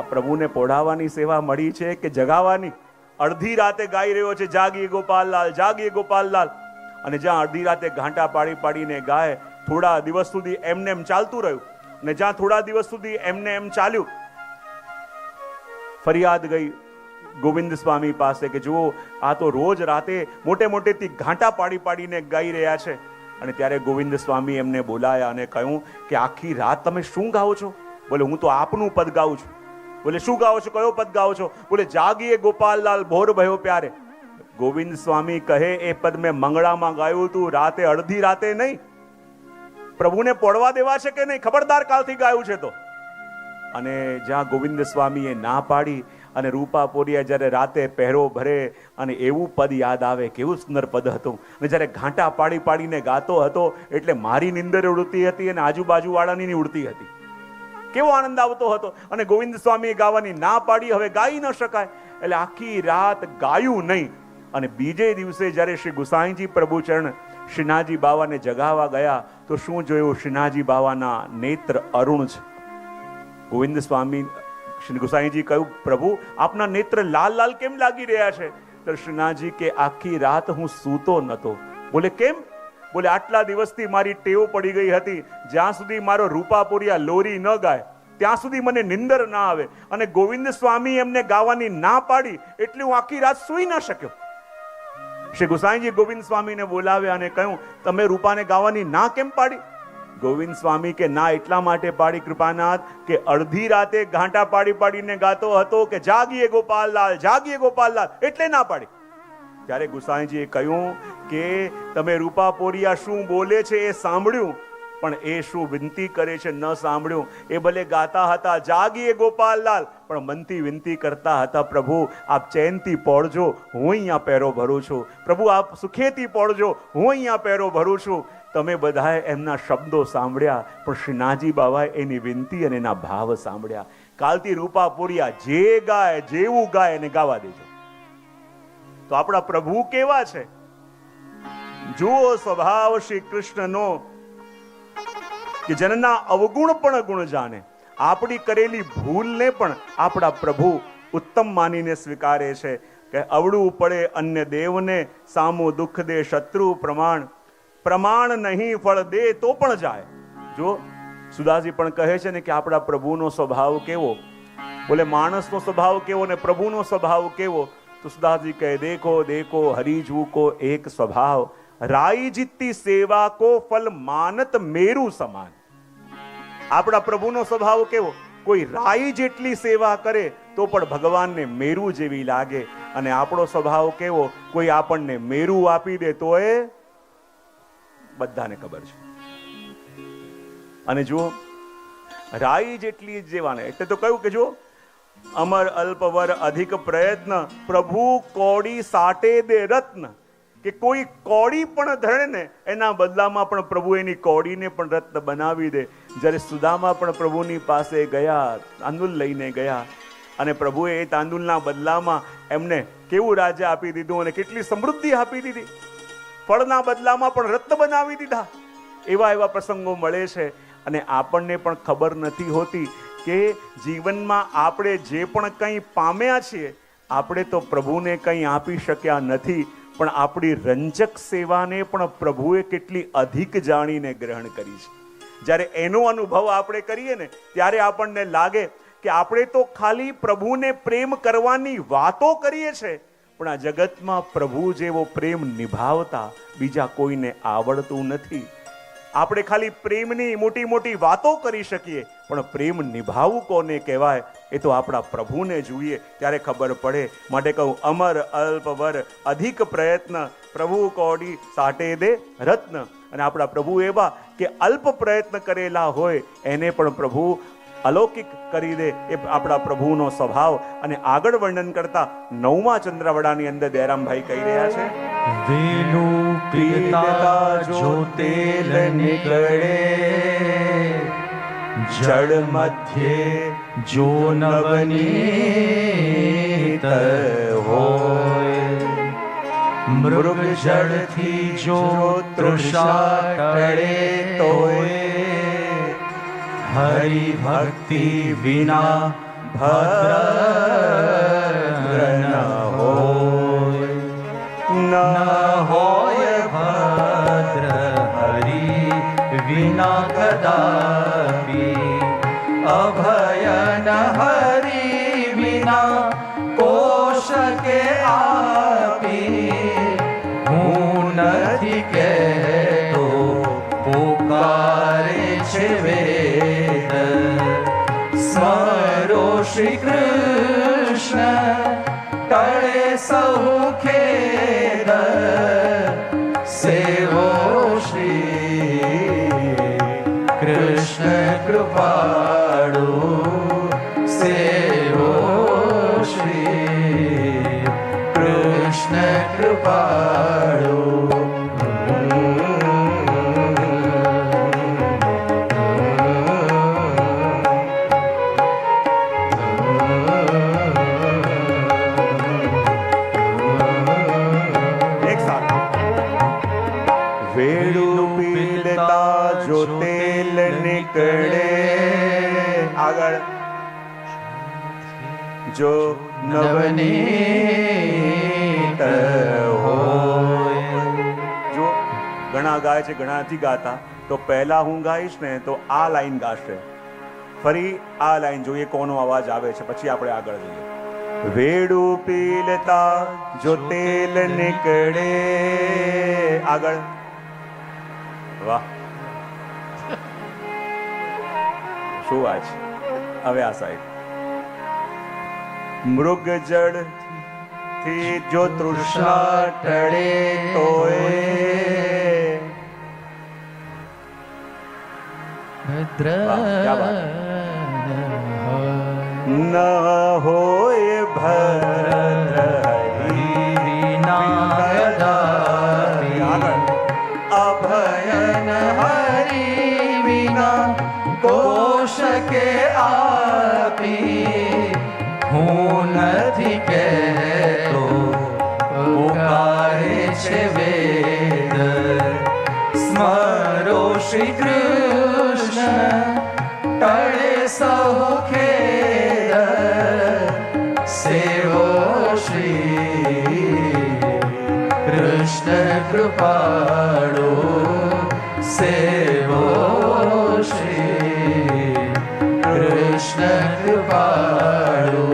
પ્રભુને પોઢાવવાની સેવા મળી છે કે જગાવવાની. અડધી રાતે ગાઈ રહ્યો છે જાગીએ ગોપાલલાલ, જાગીએ ગોપાલલાલ. અને જ્યાં અડધી રાતે ઘાંટા પાડી પાડીને ગાય, થોડા દિવસ સુધી એમને એમ ચાલતું રહ્યું. અને જ્યાં થોડા દિવસ સુધી એમને એમ ચાલ્યું, ફરિયાદ ગઈ ગોવિંદ સ્વામી પાસે કે જુઓ આ તો રોજ રાતે મોટે મોટેથી ઘાંટા પાડી પાડીને ગાઈ રહ્યા છે. અને ત્યારે ગોવિંદ સ્વામી એમને બોલાયા અને કહ્યું કે આખી રાત તમે શું ગાઓ છો? બોલે હું તો આપનું પદ ગાઉં છું. બોલે શું ગાઓ છો? કયો પદ ગાઓ છો? બોલે જાગીએ ગોપાલલાલ ભોર ભયો પ્યારે. ગોવિંદ સ્વામી કહે એ પદ મેં મંગળામાં ગાયું હતું, રાતે અડધી રાતે નહીં. પ્રભુને પોડવા દેવા છે કે નહીં, ખબરદાર કાલથી ગાયું છે તો. અને જ્યાં ગોવિંદ સ્વામીએ ના પાડી અને રૂપાપોરિયા જ્યારે રાતે પહેરો ભરે અને એવું પદ યાદ આવે, કેવું સુંદર પદ હતું. અને જ્યારે ઘાંટા પાડી પાડીને ગાતો હતો એટલે મારી નિંદર ઉડતી હતી અને આજુબાજુ વાળાની ઉડતી હતી. કેવો આનંદ આવતો હતો. અને ગોવિંદ સ્વામીએ ગાવાની ના પાડી, હવે ગાઈ ન શકાય એટલે આખી રાત ગાયું નહીં. અને બીજે દિવસે જ્યારે શ્રી ગુસાઈજી પ્રભુચરણ શ્રીનાથજી બાવાને જગાવવા ગયા તો શું જોયું? શ્રીનાથજી બાવાના નેત્ર અરુણ છે. ગોવિંદ સ્વામી શ્રી ગુસાઈજી કહ્યું, પ્રભુ આપના નેત્ર લાલ લાલ કેમ લાગી રહ્યા છે? તો શ્રીનાથજી કે આખી રાત હું સૂતો નતો. બોલે કેમ? બોલે આટલા દિવસથી મારી ટેવ પડી ગઈ હતી, જ્યાં સુધી મારો રૂપાપુરિયા લોરી ન ગાય ત્યાં સુધી મને નિંદર ના આવે, અને ગોવિંદ સ્વામી એમને ગાવાની ના પાડી એટલે હું આખી રાત સૂઈ ના શક્યો. શ્રી ગુસાઈજી ગોવિંદ સ્વામીને બોલાવ્યા અને કહ્યું, તમે રૂપાને ગાવાની ના કેમ પાડી? ગોવિંદ સ્વામી કે ના એટલા માટે પાડી કૃપાનાથ કે અડધી રાતે ઘાંટા પાડી પાડીને ગાતો હતો કે જાગીએ ગોપાલલાલ, જાગીએ ગોપાલલાલ, એટલે ના પાડી. ત્યારે ગુસાઈજીએ કહ્યું કે તમે રૂપાપોરિયા શું બોલે છે એ સાંભળ્યું, પણ એ શું વિનંતી કરે છે ન સાંભળ્યું. એ ભલે ગાતા હતા જાગીએ ગોપાલલાલ, પણ મનથી વિનંતી કરતા હતા, પ્રભુ આપ ચેનથી પોળજો, હું અહીંયા પહેરો ભરું છું. પ્રભુ આપ સુખેથી પોળજો, હું અહીંયા પહેરો ભરું છું. તમે બધાએ એમના શબ્દો સાંભળ્યા, પણ શ્રીનાથજી બાબાએ એની વિનંતી અને એના ભાવ સાંભળ્યા. કાલથી રૂપાપુરિયા જે ગાય જેવું ગાય એને ગાવા દેજો. તો આપણા પ્રભુ કેવા છે જુઓ સ્વભાવ શ્રી કૃષ્ણનો, કે જનના અવગુણ પણ ગુણ જાણે. આપણી કરેલી ભૂલને પણ આપણા પ્રભુ ઉત્તમ માનીને સ્વીકારે છે કે અવળું પડે અન્ય દેવને, સામું દુઃખ દે શત્રુ પ્રમાણ, પ્રમાણ નહીં ફળ દે તો પણ જાય. જો સુદાસજી પણ કહે છે ને કે આપણા પ્રભુનો સ્વભાવ કેવો, બોલે માણસનો સ્વભાવ કેવો ને પ્રભુનો સ્વભાવ કેવો. તો સુદાસજી કહે દેખો દેખો હરિજુ કો એક સ્વભાવ, રાઈ જીતી સેવા કો ફલ માનત મેરુ સમાન. આપણા પ્રભુનો સ્વભાવ કેવો, કોઈ રાઈ જેટલી સેવા કરે તો પણ ભગવાનને મેરુ જેવી લાગે, અને આપણો સ્વભાવ કેવો, કોઈ આપણને મેરુ આપી દે તો એ બધાને ખબર છે. અને જુઓ રાઈ જેટલી જેવાને એટલે તો કહ્યું કે જો અમર અલ્પવર અધિક પ્રયત્ન, પ્રભુ કોડી સાટે દે રત્ન. કે કોઈ કોડી પણ ધરે ને એના બદલામાં પણ પ્રભુ એની કોડીને પણ રત્ન બનાવી દે. જ્યારે સુદામા પણ પ્રભુની પાસે ગયા, તાંદુલ લઈને ગયા, અને પ્રભુએ એ તાંદુલના બદલામાં એમને કેવું રાજ્ય આપી દીધું અને કેટલી સમૃદ્ધિ આપી દીધી, ફળના બદલામાં પણ રત્ન બનાવી દીધા. એવા એવા પ્રસંગો મળે છે. અને આપણને પણ ખબર નથી હોતી કે જીવનમાં આપણે જે પણ કંઈ પામ્યા છીએ, આપણે તો પ્રભુને કંઈ આપી શક્યા નથી, પણ આપણી રંજક સેવાને પણ પ્રભુએ કેટલી અધિક જાણીને ગ્રહણ કરી છે. જ્યારે એનો અનુભવ આપણે કરીએ ને ત્યારે આપણને લાગે કે આપણે તો ખાલી પ્રભુને પ્રેમ કરવાની વાતો કરીએ છીએ, પણ આ જગતમાં પ્રભુ જેવો પ્રેમ નિભાવતા બીજા કોઈને આવડતું નથી. આપણે ખાલી પ્રેમની મોટી મોટી વાતો કરી શકીએ, પણ પ્રેમ નિભાવવું કોને કહેવાય એ તો આપણા પ્રભુને જોઈએ ત્યારે ખબર પડે. માટે કહું અમર અલ્પવર અધિક પ્રયત્ન, પ્રભુ કોડી સાટે દે રત્ન. અને આપણા પ્રભુ એવા કે અલ્પ પ્રયત્ન કરેલા હોય એને પણ પ્રભુ અલૌકિક કરી દે, એ આપણા પ્રભુનો સ્વભાવ. અને આગળ વર્ણન કરતા 9મા ચંદ્રવડાની અંદર દયારામભાઈ કહી રહ્યા છે, વેલું પીતા જો તેલ નીકળે, જળ મધ્યે જો નવનીત હોય, મૃગ જળથી જો તૃષા ટળે તોય, હરિ ભક્તિ વિના ભદ્ર ન હોય, ન હોય ભદ્ર હરિ વિના કદાપી, અભયન હરિ વિના કોશકે આપી. હું નથી કહેતો પોકારે છે વેદ, સ્મરો શ્રી કૃષ્ણ ટળે સૌ ખેદ, સેવો શ્રી કૃષ્ણ કૃપાળુ, સેવો શ્રી કૃષ્ણ કૃપાળુ. આગળ જો નવનીત હોય. જો ઘણા ઘણા ગાય છે, ઘણા નથી ગાતા. તો પહેલા હું ગાઈશ ને તો આ લાઈન ગાશે, ફરી આ લાઈન જોઈએ કોનો અવાજ આવે છે, પછી આપણે આગળ જઈએ. વેડું પીલતા જો તેલ નીકળે. આગળ. વાહ, શું વાત છે. હવે આ સાઈડ. મૃગ જળ થી જો તૃષ્ણા ટળે તોય ન હોય ભદ્ર અભયન હરી વિના કોશ કે આપી હું નથી કહેતો પુકારે છે વેદ સ્મરો શ્રી કૃષ્ણ ટળે સહુ ખેદ સેવો શ્રી કૃષ્ણ કૃપાળુ સેવો શ્રી કૃષ્ણ કૃપાળુ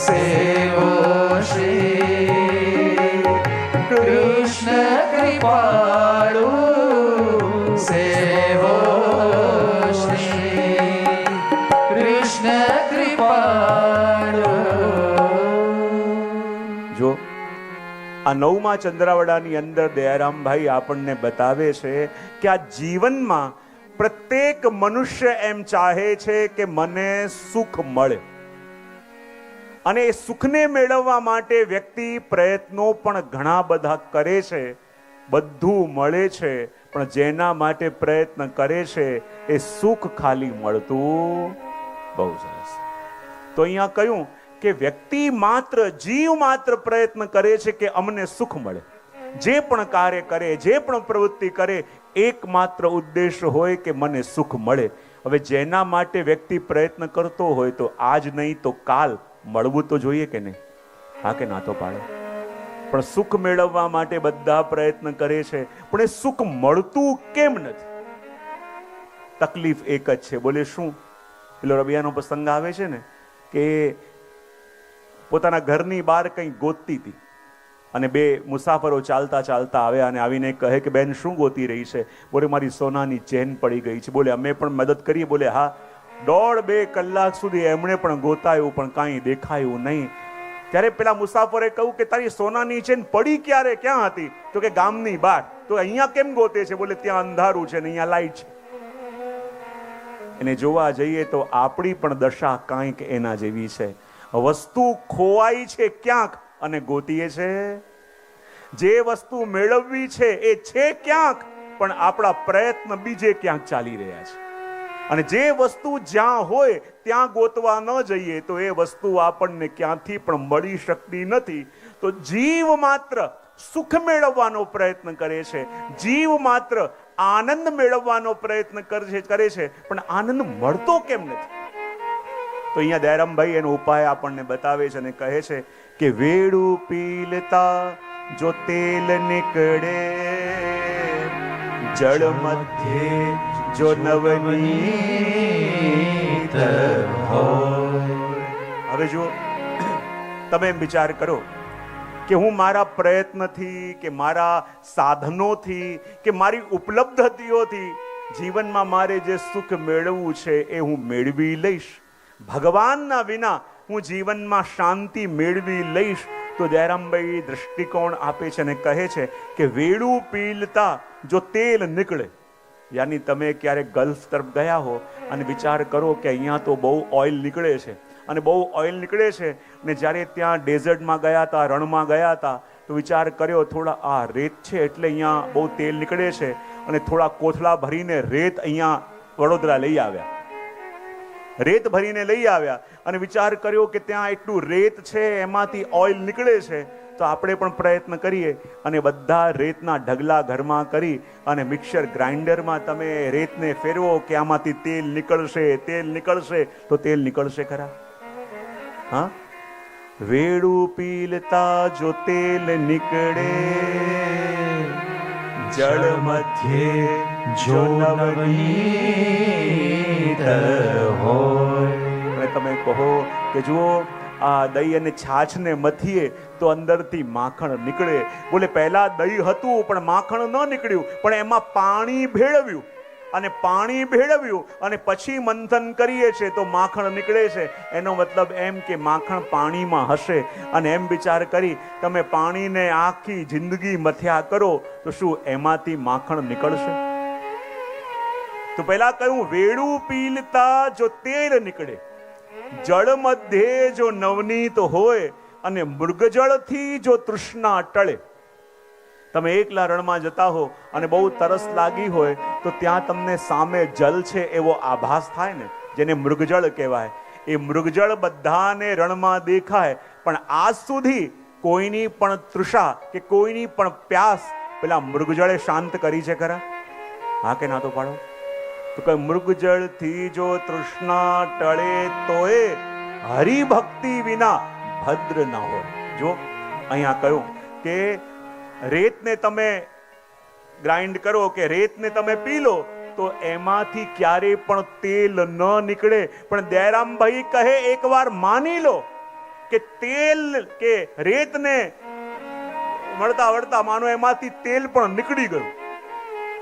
સેવો શ્રી કૃષ્ણ કૃપાળુ સેવો શ્રી કૃષ્ણ કૃપાળુ. જો આ 9મા ચંદ્રાવડાની અંદર દયારામભાઈ આપણને બતાવે છે કે આ જીવનમાં પ્રત્યેક મનુષ્ય એમ ચાહે છે કે મને સુખ મળે, અને એ સુખને મેળવવા માટે વ્યક્તિ પ્રયત્નો પણ ઘણા બધા કરે છે. બધું મળે છે, પણ જેના માટે પ્રયત્ન કરે છે એ સુખ ખાલી મળતું. બહુ સરસ. તો અહીંયા કહ્યું કે વ્યક્તિ માત્ર, જીવ માત્ર પ્રયત્ન કરે છે કે અમને સુખ મળે. જે પણ કાર્ય કરે, જે પણ પ્રવૃત્તિ કરે, એકમાત્ર ઉદ્દેશ હોય કે મને સુખ મળે. હવે જેના માટે વ્યક્તિ પ્રયત્ન કરતો હોય તો આજ નહીં તો કાલ મળવું તો જોઈએ કે નહીં? હા કે ના તો પાડે. પણ સુખ મેળવવા માટે બધા પ્રયત્ન કરે છે, પણ એ સુખ મળતું કેમ નથી? તકલીફ એક જ છે. બોલે શું? પેલો રબિયાનો પ્રસંગ આવે છે ને કે પોતાના ઘરની બહાર કંઈ ગોતતી હતી, અને બે મુસાફરો ચાલતા ચાલતા આવ્યા અને આવીને કહે કે બેન શું ગોતી રહી છે? બોલે મારી સોનાની ચેન પડી ગઈ છે. બોલે અમે પણ મદદ કરીએ. બોલે હા. 1.5-2 કલાક સુધી એમણે પણ ગોતાયું, પણ કાંઈ દેખાયું નહીં. ત્યારે પેલા મુસાફરે કહ્યું કે તારી સોનાની ચેન પડી ક્યારે, ક્યાં હતી? તો કે ગામની બહાર. તો અહીંયા કેમ ગોતે છે? બોલે ત્યાં અંધારું છે ને અહીંયા લાઈટ છે. એને જોવા જઈએ તો આપણી પણ દશા કાંઈક એના જેવી છે. વસ્તુ ખોવાઈ છે ક્યાંક અને ગોતીએ છે. જે વસ્તુ મેળવવી છે એ છે ક્યાંક, પણ આપણા પ્રયત્ન બીજે ક્યાંક ચાલી રહ્યા છે. અને જે વસ્તુ જ્યાં હોય ત્યાં ગોતવા ન જઈએ તો એ વસ્તુ આપણને ક્યાંથી પણ મળી શકતી નથી. તો જીવ માત્ર સુખ મેળવવાનો પ્રયત્ન કરે છે, જીવ માત્ર આનંદ મેળવવાનો પ્રયત્ન કરે છે, પણ આનંદ મળતો કેમ નથી? તો અહીંયા દયારામભાઈ એનો ઉપાય આપણને બતાવે છે અને કહે છે કે વેડું પીલતા જો તેલ નીકળે, જળ મધ્યે જો નવનીત હોય. હવે જો તમે એમ વિચાર કરો કે હું મારા પ્રયત્નથી કે મારા સાધનોથી કે મારી ઉપલબ્ધિઓથી જીવનમાં મારે જે સુખ મેળવવું છે એ હું મેળવી લઈશ. ભગવાનના વિના હું જીવનમાં શાંતિ મેળવી લઈશ. તો દયારામભાઈ દ્રષ્ટિકોણ આપે છે અને કહે છે કે વેડું પીલતા જો તેલ નીકળે. યાની તમે ક્યારેક ગલ્ફ તરફ ગયા હો અને વિચાર કરો કે અહીંયા તો બહુ ઓઇલ નીકળે છે અને બહુ ઓઇલ નીકળે છે, ને જ્યારે ત્યાં ડેઝર્ટમાં ગયા હતા, રણમાં ગયા હતા, તો વિચાર કર્યો થોડા આ રેત છે એટલે અહીંયા બહુ તેલ નીકળે છે, અને થોડા કોથળા ભરીને રેત અહીંયા વડોદરા લઈ આવ્યા. રેત ભરીને લઈ આવ્યા અને વિચાર કર્યો કે ત્યાં એટલું રેત છે, એમાંથી ઓઇલ નીકળે છે, તો આપણે પણ પ્રયત્ન કરીએ અને બધા રેતના ઢગલા ઘરમાં કરી અને મિક્સર ગ્રાઇન્ડરમાં તમે રેતને ફેરવો કે આમાંથી તેલ નીકળશે, તેલ નીકળશે. તો તેલ નીકળશે ખરા? હા. વેડું પીલતા જો તેલ નીકળે, જળ મધ્યે જો નવનીત હોય. અને તમે કહો કે જુઓ આ દહીં અને છાછને મથીએ તો અંદરથી માખણ નીકળે. બોલે પહેલા દહીં હતું પણ માખણ ન નીકળ્યું, પણ એમાં પાણી ભેળવ્યું અને પાણી ભેળવ્યું અને પછી મંથન કરીએ છે તો માખણ નીકળે છે. એનો મતલબ એમ કે માખણ પાણીમાં હશે. અને એમ વિચાર કરી તમે પાણીને આખી જિંદગી મથ્યા કરો તો શું એમાંથી માખણ નીકળશે? તો પહેલા કહ્યું વેડું પીલતા જો તેલ નીકળે, જળ મધ્યે જો નવનીત હોય અને મૃગજળથી જો તૃષ્ણા ટળે. તમે એકલા રણમાં જતા હો અને બહુ તરસ લાગી હોય તો ત્યાં તમને સામે જલ છે એવો આભાસ થાય ને, જેને મૃગજળ કહેવાય. એ મૃગજળ બધાને રણમાં દેખાય, પણ આજ સુધી કોઈની પણ તૃષા કે કોઈની પણ પ્યાસ પેલા મૃગજળે શાંત કરી છે ખરા? હા કે ના તો પાડો. તો કે મૃગજળથી જો તૃષ્ણા ટળે તોય હરિભક્તિ વિના ભદ્ર ના હોય. જો અહીંયા કહ્યું કે રેતને તમે ગ્રાઇન્ડ કરો કે રેતને તમે પી લો તો એમાંથી ક્યારેય પણ તેલ ન નીકળે. પણ દયારામભાઈ કહે એકવાર માની લો કે તેલ કે રેતને વળતા વળતા માનો એમાંથી તેલ પણ નીકળી ગયું.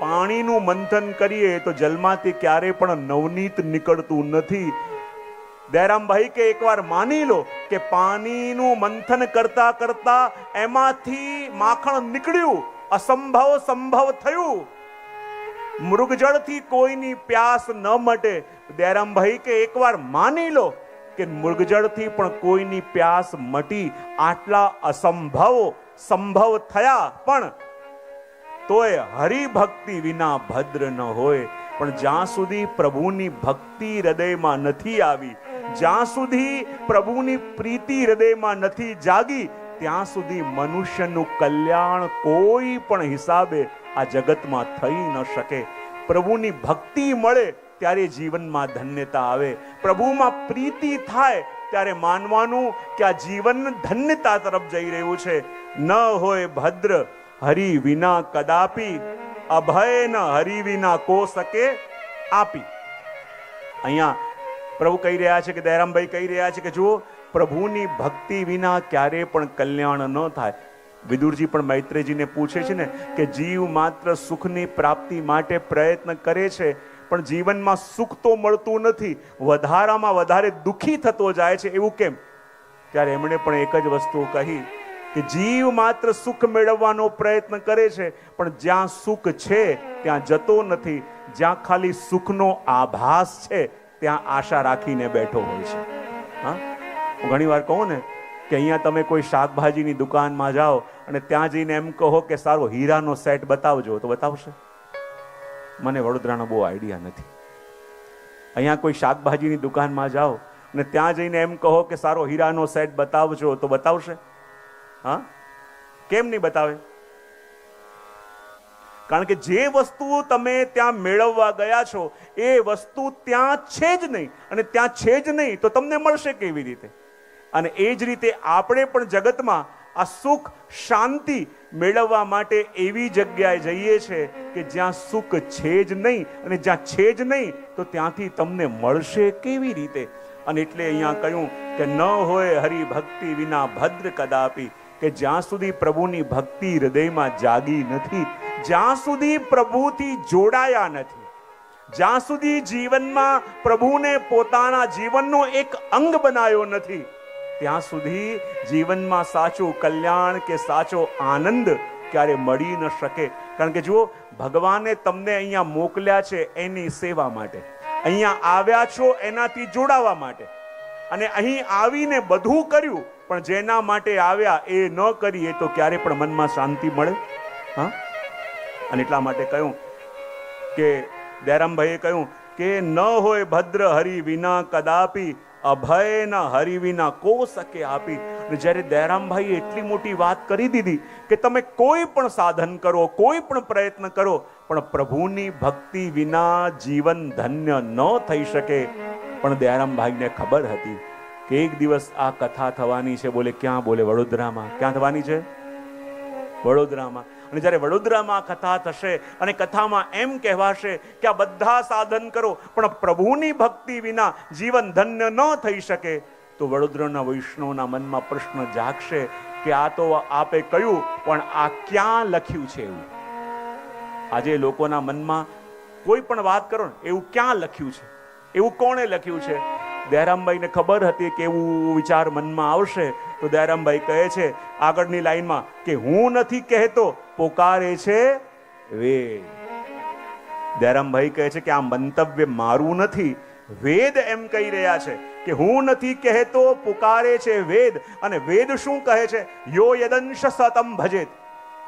પાણીનું મંથન કરીએ તો જલમાંથી ક્યારેય પણ નવનીત નીકળતું નથી. દયારામભાઈ કે એકવાર માની લો કે પાણીનું મંથન કરતા કરતા એમાંથી માખણ નીકળ્યું, અસંભવ સંભવ થયું. મૃગજળથી કોઈની પ્યાસ ન મટે. દયારામભાઈ કે એકવાર માની લો કે મૃગજળથી પણ કોઈની પ્યાસ મટી. આટલા અસંભવ સંભવ થયા પણ તોય હરિભક્તિ વિના ભદ્ર ન હોય. પણ જ્યાં સુધી પ્રભુની ભક્તિ હૃદયમાં નથી આવી, જ્યાં સુધી પ્રભુની પ્રીતિ હૃદયમાં નથી જાગી, ત્યાં સુધી મનુષ્યનું કલ્યાણ કોઈ પણ હિસાબે આ જગતમાં થઈ ન શકે. પ્રભુની ભક્તિ મળે ત્યારે જીવનમાં ધન્યતા આવે. પ્રભુમાં પ્રીતિ થાય ત્યારે માનવાનું કે આ જીવન ધન્યતા તરફ જઈ રહ્યું છે. ન હોય ભદ્ર હરિ વિના કદાપી, અભય ન હરિ વિના કો શકે આપી. અહીંયા પ્રભુ કહી રહ્યા છે કે દયારામભાઈ કહી રહ્યા છે કે જુઓ પ્રભુની ભક્તિ વિના ક્યારે પણ કલ્યાણ ન થાય. વિદુરજી પણ મૈત્રેયજીને પૂછે છે ને કે જીવ માત્ર સુખની પ્રાપ્તિ માટે પ્રયત્ન કરે છે પણ જીવનમાં સુખ તો મળતું નથી, વધારામાં વધારે દુઃખી થતો જાય છે, એવું કેમ? ત્યારે એમણે પણ એક જ વસ્તુ કહી કે જીવ માત્ર સુખ મેળવવાનો પ્રયત્ન કરે છે પણ જ્યાં સુખ છે ત્યાં જતો નથી. જ્યાં ખાલી સુખનો આભાસ છે ત્યાં આશા રાખીને બેઠો હોય છે. હા, હું ઘણી વાર કહું ને કે અહીંયા તમે કોઈ શાકભાજીની દુકાનમાં જાઓ અને ત્યાં જઈને એમ કહો કે સારો હીરાનો સેટ બતાવજો, તો બતાવશે? મને વડોદરાનો બહુ આઈડિયા નથી. અહીંયા કોઈ શાકભાજીની દુકાનમાં જાઓ અને ત્યાં જઈને એમ કહો કે સારો હીરાનો સેટ બતાવજો, તો બતાવશે? હા, કેમ નહીં બતાવે? કારણ કે જે વસ્તુ તમે ત્યાં મેળવવા ગયા છો એ વસ્તુ ત્યાં છે જ નહીં, અને ત્યાં છે જ નહીં તો તમને મળશે કેવી રીતે? અને એ જ રીતે આપણે પણ જગતમાં આ સુખ શાંતિ મેળવવા માટે એવી જગ્યાએ જઈએ છીએ કે જ્યાં સુખ છે જ નહીં, અને જ્યાં છે જ નહીં તો ત્યાંથી તમને મળશે કેવી રીતે? અને એટલે અહીંયા કહ્યું કે ન હોય હરિભક્તિ વિના ભદ્ર કદાપી, કે જ્યાં સુધી પ્રભુની ભક્તિ હૃદયમાં જાગી નથી, જ્યાં સુધી પ્રભુથી જોડાયા નથી, જ્યાં સુધી જીવનમાં પ્રભુને પોતાના જીવનનો એક અંગ બનાવ્યો નથી, ત્યાં સુધી જીવનમાં સાચું કલ્યાણ કે સાચો આનંદ ક્યારે મળી ન શકે. કારણ કે જુઓ, ભગવાને તમને અહીંયા મોકલ્યા છે એની સેવા માટે, અહીંયા આવ્યા છો એનાથી જોડાવા માટે, અને અહીં આવીને બધું કર્યું પણ જેના માટે આવ્યા એ ન કરીએ તો ક્યારે પણ મનમાં શાંતિ મળે? હા, અને એટલા માટે કહ્યું કે દયારામભાઈએ કહ્યું કે ન હોય ભદ્ર હરિ વિના કદાપી, અભય ન હરિ વિના કો શકે આપી. જ્યારે દયારામભાઈએ એટલી મોટી વાત કરી દીધી કે તમે કોઈ પણ સાધન કરો, કોઈ પણ પ્રયત્ન કરો, પણ પ્રભુની ભક્તિ વિના જીવન ધન્ય ન થઈ શકે. પણ દયારામભાઈને ખબર હતી કે એક દિવસ આ કથા થવાની છે. બોલે ક્યાં? બોલે વડોદરામાં. ક્યાં થવાની છે? વડોદરામાં. અને જ્યારે વડોદરામાં કથા થશે અને કથામાં એમ કહેવાશે કે આ બધા સાધન કરો પણ પ્રભુની ભક્તિ વિના જીવન ધન્ય ન થઈ શકે, તો વડોદરાના વૈષ્ણવના મનમાં પ્રશ્ન જાગશે કે આ તો આપે કહ્યું પણ આ ક્યાં લખ્યું છે એવું. આજે લોકોના મનમાં કોઈ પણ વાત કરો ને એવું ક્યાં લખ્યું છે, એવું કોણે લખ્યું છે? દયારામભાઈને ખબર હતી કે એવું વિચાર મનમાં આવશે, તો દયારામભાઈ કહે છે આગળની લાઈનમાં કે હું નથી કહેતો, પોકારે છે વેદ. દયારામભાઈ કહે છે કે આ મંતવ્ય મારું નથી, વેદ એમ કહી રહ્યા છે કે હું નથી કહેતો, પુકારે છે વેદ. અને વેદ શું કહે છે? યો યદંશ સતમ ભજેત,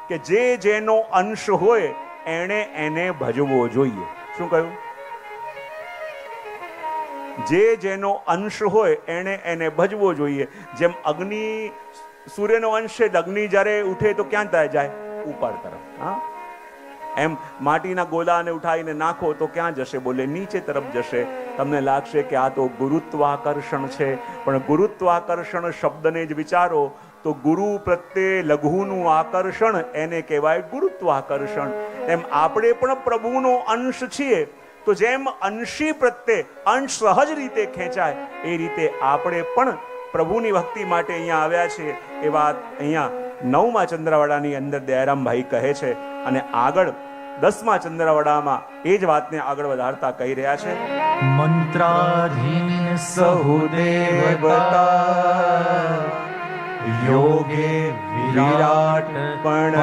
કે જે જેનો અંશ હોય એને ભજવો જોઈએ. શું કહ્યું? જે જેનો અંશ હોય એને ભજવો જોઈએ. જેમ અગ્નિ, સૂર્યનો અંશ છે, અગ્નિ જ્યારે ઉઠે તો ક્યાં જાય? ઉપર તરફ. હા, એમ માટીના ગોલાને ઉઠાવીને નાખો તો ક્યાં જશે? બોલે નીચે તરફ જશે. તમને લાગશે કે આ તો ગુરુત્વાકર્ષણ છે, પણ ગુરુત્વાકર્ષણ શબ્દને જ વિચારો તો ગુરુ પ્રત્યે લઘુનું આકર્ષણ એને કહેવાય ગુરુત્વાકર્ષણ. એમ આપણે પણ પ્રભુનો અંશ છીએ, તો જેમ અંશી પ્રત્યે અંશ સહજ રીતે ખેંચાય એ રીતે આપણે પણ પ્રભુની ભક્તિ માટે અહીંયા આવ્યા છીએ. એ વાત અહીંયા 9મા ચંદ્રવાડાની અંદર દયારામભાઈ કહે છે અને આગળ 10મા ચંદ્રવાડામાં એ જ વાતને આગળ વધારતા કહી રહ્યા છે. મંત્રાધીન સહુદેવતા યોગે વિરાટ પણ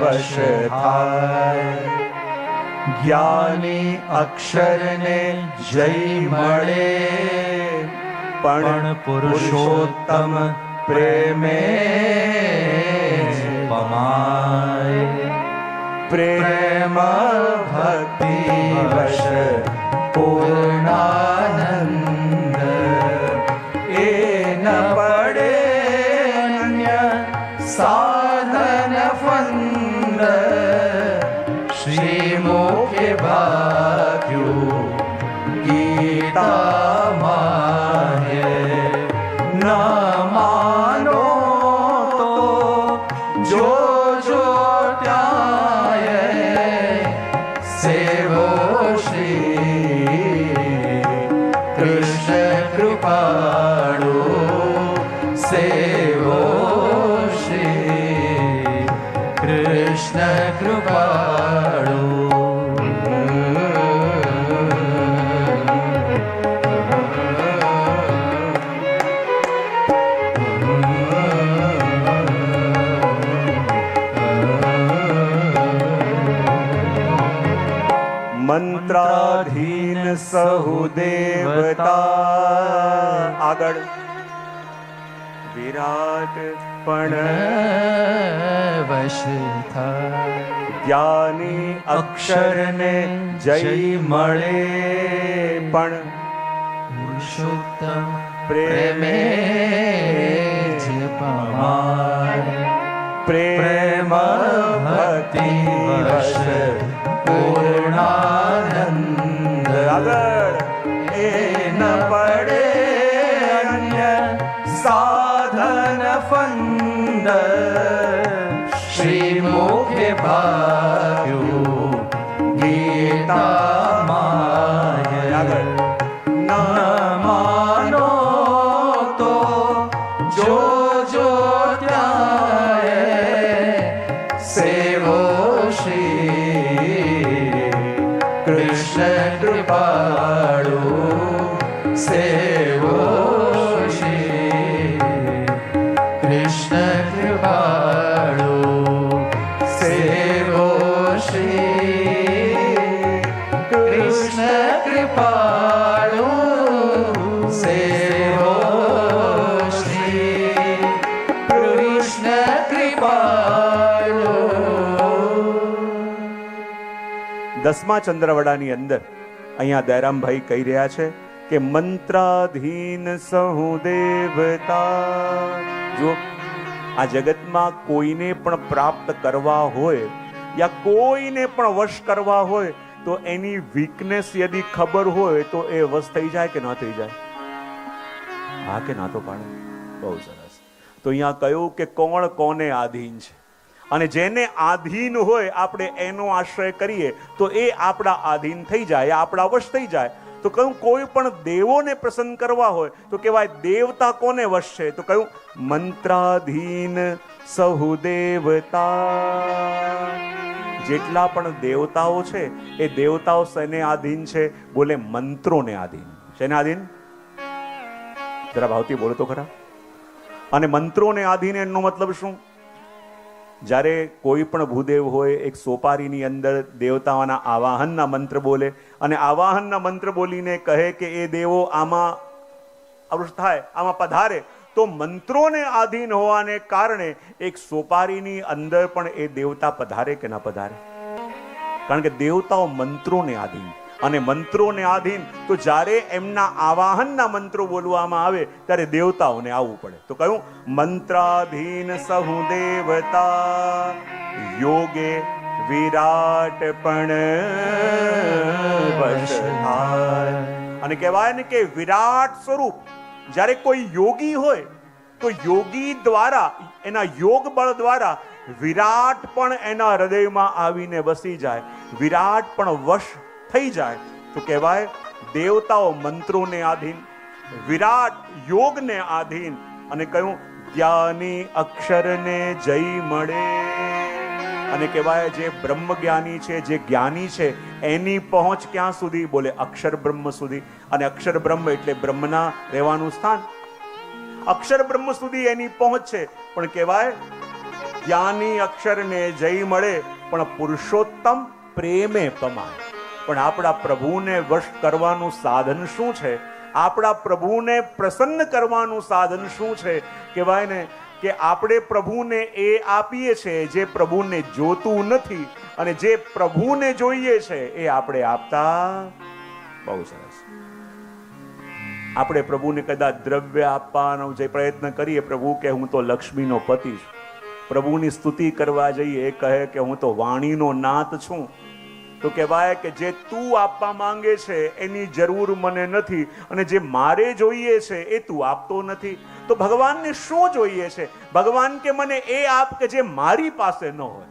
વશ થાય, જ્ઞાની અક્ષરને જય મળે પણ પુરુષોત્તમ પ્રેમે પમાય. પ્રેમ ભક્તિ વશ પૂર્ણાનંદ એ ન પડે અન્ય સાધન ફંદ. શ્રી મુખે ભાગ્યું ગીતા માહે, ન માનો તો જો સેવો શ્રી કૃષ્ણ કૃપાળુ. સેવો શ્રી કૃષ્ણ કૃપાળુ. મંત્રાધીન સહુદેવતા. આગળ વિરાટ પણ વશ થાય, જ્ઞાની અક્ષરને જય મળે પણ પુરુષોત્તમ પ્રેમે જ પમાય. પ્રેમ ભક્તિ વશ પૂર્ણાનંદ. આગળ એ ન પડે અન્ય સાધન ફંદ. શ્રી મુખે ભાગ્યું ગીતા માય. આગળ ન માનો તો જો ત્યાં સેવો શ્રી કૃષ્ણ કૃપાળુ. સેવો શ્રી કૃષ્ણ કૃપાળુ. સેવો શ્રી કૃષ્ણ કૃપાળુ. સેવો શ્રી કૃષ્ણ કૃપાળુ. 10મા ચંદ્રવડાની અંદર અહીંયા દયારામભાઈ કહી રહ્યા છે કે મંત્રાધીન સહુદેવતા. જો આ જગતમાં કોઈને પણ પ્રાપ્ત કરવા હોય યા કોઈને પણ વશ કરવા હોય તો એની વીકનેસ યદી ખબર હોય તો એ વશ થઈ જાય કે ન થઈ જાય? હા કે ના તો પાડે? બહુ સરસ. તો અહીંયા કહ્યું કે કોણ કોને આધીન છે. અને જેને આધીન હોય આપણે એનો આશ્રય કરીએ તો એ આપણા આધીન થઈ જાય, આપણા વશ થઈ જાય. તો કહ્યું કોઈ પણ દેવોને પ્રસન્ન કરવા હોય તો કહેવાય દેવતા કોને વશ છે? તો કહ્યું મંત્રાધીન સહુ દેવતા. જેટલા પણ દેવતાઓ છે એ દેવતાઓ શેને આધીન છે? બોલે મંત્રોને આધીન. શેને આધીન? જરા ભાવથી બોલો તો ખરા. અને મંત્રોને આધીન એનો મતલબ શું? જ્યારે કોઈ પણ ભૂદેવ હોય એક સોપારીની અંદર દેવતાઓના આવાહનના મંત્ર બોલે અને આવાહનના મંત્ર બોલીને કહે કે એ દેવો આમાં અવશ્ય થાય, આમાં પધારે, તો મંત્રોને આધીન હોવાને કારણે એક સોપારીની અંદર પણ એ દેવતા પધારે કે ના પધારે? કારણ કે દેવતાઓ મંત્રોને આધીન, અને મંત્રોને આધીન તો જ્યારે એમના આવાહનના મંત્રો બોલવામાં આવે ત્યારે દેવતાઓને આવવું પડે. તો કયું મંત્રાધીન સહુ દેવતા યોગે વિરાટ પણ વશ થાય. અને કહેવાય ને કે વિરાટ સ્વરૂપ જ્યારે કોઈ યોગી હોય તો યોગી દ્વારા, એના યોગ બળ દ્વારા વિરાટ પણ એના હૃદયમાં આવીને વસી જાય, વિરાટ પણ વશ થઈ જાય. તો કહેવાય દેવતાઓ મંત્રોને આધીન, વિરાટ યોગને આધીન. અને કહ્યું જ્ઞાની અક્ષરને જય મળે. અને કહેવાય જે બ્રહ્મ જ્ઞાની છે, જે જ્ઞાની છે, એની પહોંચ ક્યાં સુધી? બોલે અક્ષર બ્રહ્મ સુધી. અને અક્ષર બ્રહ્મ એટલે બ્રહ્મના રહેવાનું સ્થાન. અક્ષર બ્રહ્મ સુધી એની પહોંચ છે. પણ કહેવાય જ્ઞાની અક્ષરને જય મળે પણ પુરુષોત્તમ પ્રેમે પમાય. પણ આપણા પ્રભુને વશ કરવાનું સાધન શું છે? આપણા પ્રભુને પ્રસન્ન કરવાનું સાધન શું છે? કહેવાય ને કે આપણે પ્રભુને એ આપીએ છે જે પ્રભુને જોતું નથી, અને જે પ્રભુને જોઈએ છે એ આપણે આપતા. બહુ સરસ. આપણે પ્રભુને કદાચ દ્રવ્ય આપવાનો જે પ્રયત્ન કરીએ, પ્રભુ કે હું તો લક્ષ્મીનો પતિ છું. પ્રભુની સ્તુતિ કરવા જઈએ, એ કહે કે હું તો વાણીનો નાથ છું. તો કહેવાય કે જે તું આપવા માંગે છે એની જરૂર મને નથી, અને જે મારે જોઈએ છે એ તું આપતો નથી. તો ભગવાનને શું જોઈએ છે? ભગવાન કે મને એ આપ કે જે મારી પાસે ન હોય.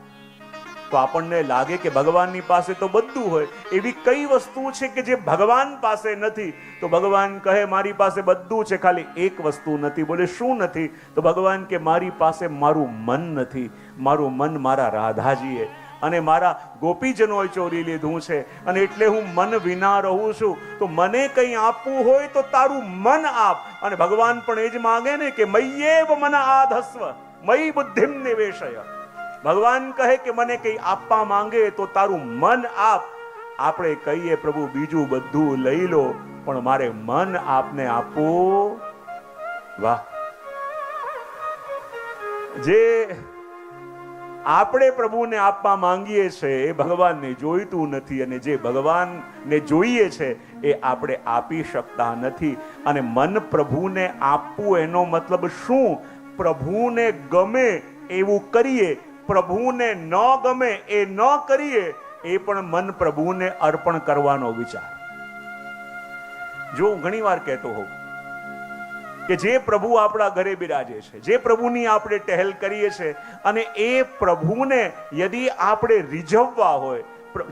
તો આપણને લાગે કે ભગવાનની પાસે તો બધું હોય. એવી કઈ વસ્તુ છે કે જે ભગવાન પાસે નથી? તો ભગવાન કહે મારી પાસે બધું છે, ખાલી એક વસ્તુ નથી. બોલે શું નથી? તો ભગવાન કે મારી પાસે મારું મન નથી. મારું મન મારા રાધાજીએ અને મારા ગોપીજનોએ ચોરી લીધું છે, અને એટલે હું મન વિના રહું છું. તો મને કંઈ આપવું હોય તો તારું મન આપ. અને ભગવાન પણ એ જ માંગે ને કે મય્યેવ મન આધસ્વ મયી બુદ્ધિમ નિવેશય. ભગવાન કહે કે મને કંઈ આપવા માંગે તો તારું મન આપ. આપણે કહીએ પ્રભુ બીજું બધું લઈ લો, પણ મારે મન આપને આપવું. વાહ! જે આપણે પ્રભુને આપવા માંગીએ છીએ એ ભગવાનને જોઈતું નથી, અને જે ભગવાનને જોઈએ છે એ આપણે આપી શકતા નથી. અને મન પ્રભુને આપવું એનો મતલબ શું? પ્રભુને ગમે એવું કરીએ, પ્રભુને ન ગમે એ ન કરીએ. એ પણ મન પ્રભુને અર્પણ કરવાનો વિચાર. જો હું ઘણી વાર કહેતો હોઉં કે જે પ્રભુ આપણા ઘરે બિરાજે છે, જે પ્રભુની આપણે ટહેલ કરીએ છીએ, અને એ પ્રભુને યદી આપણે રીઝવવા હોય,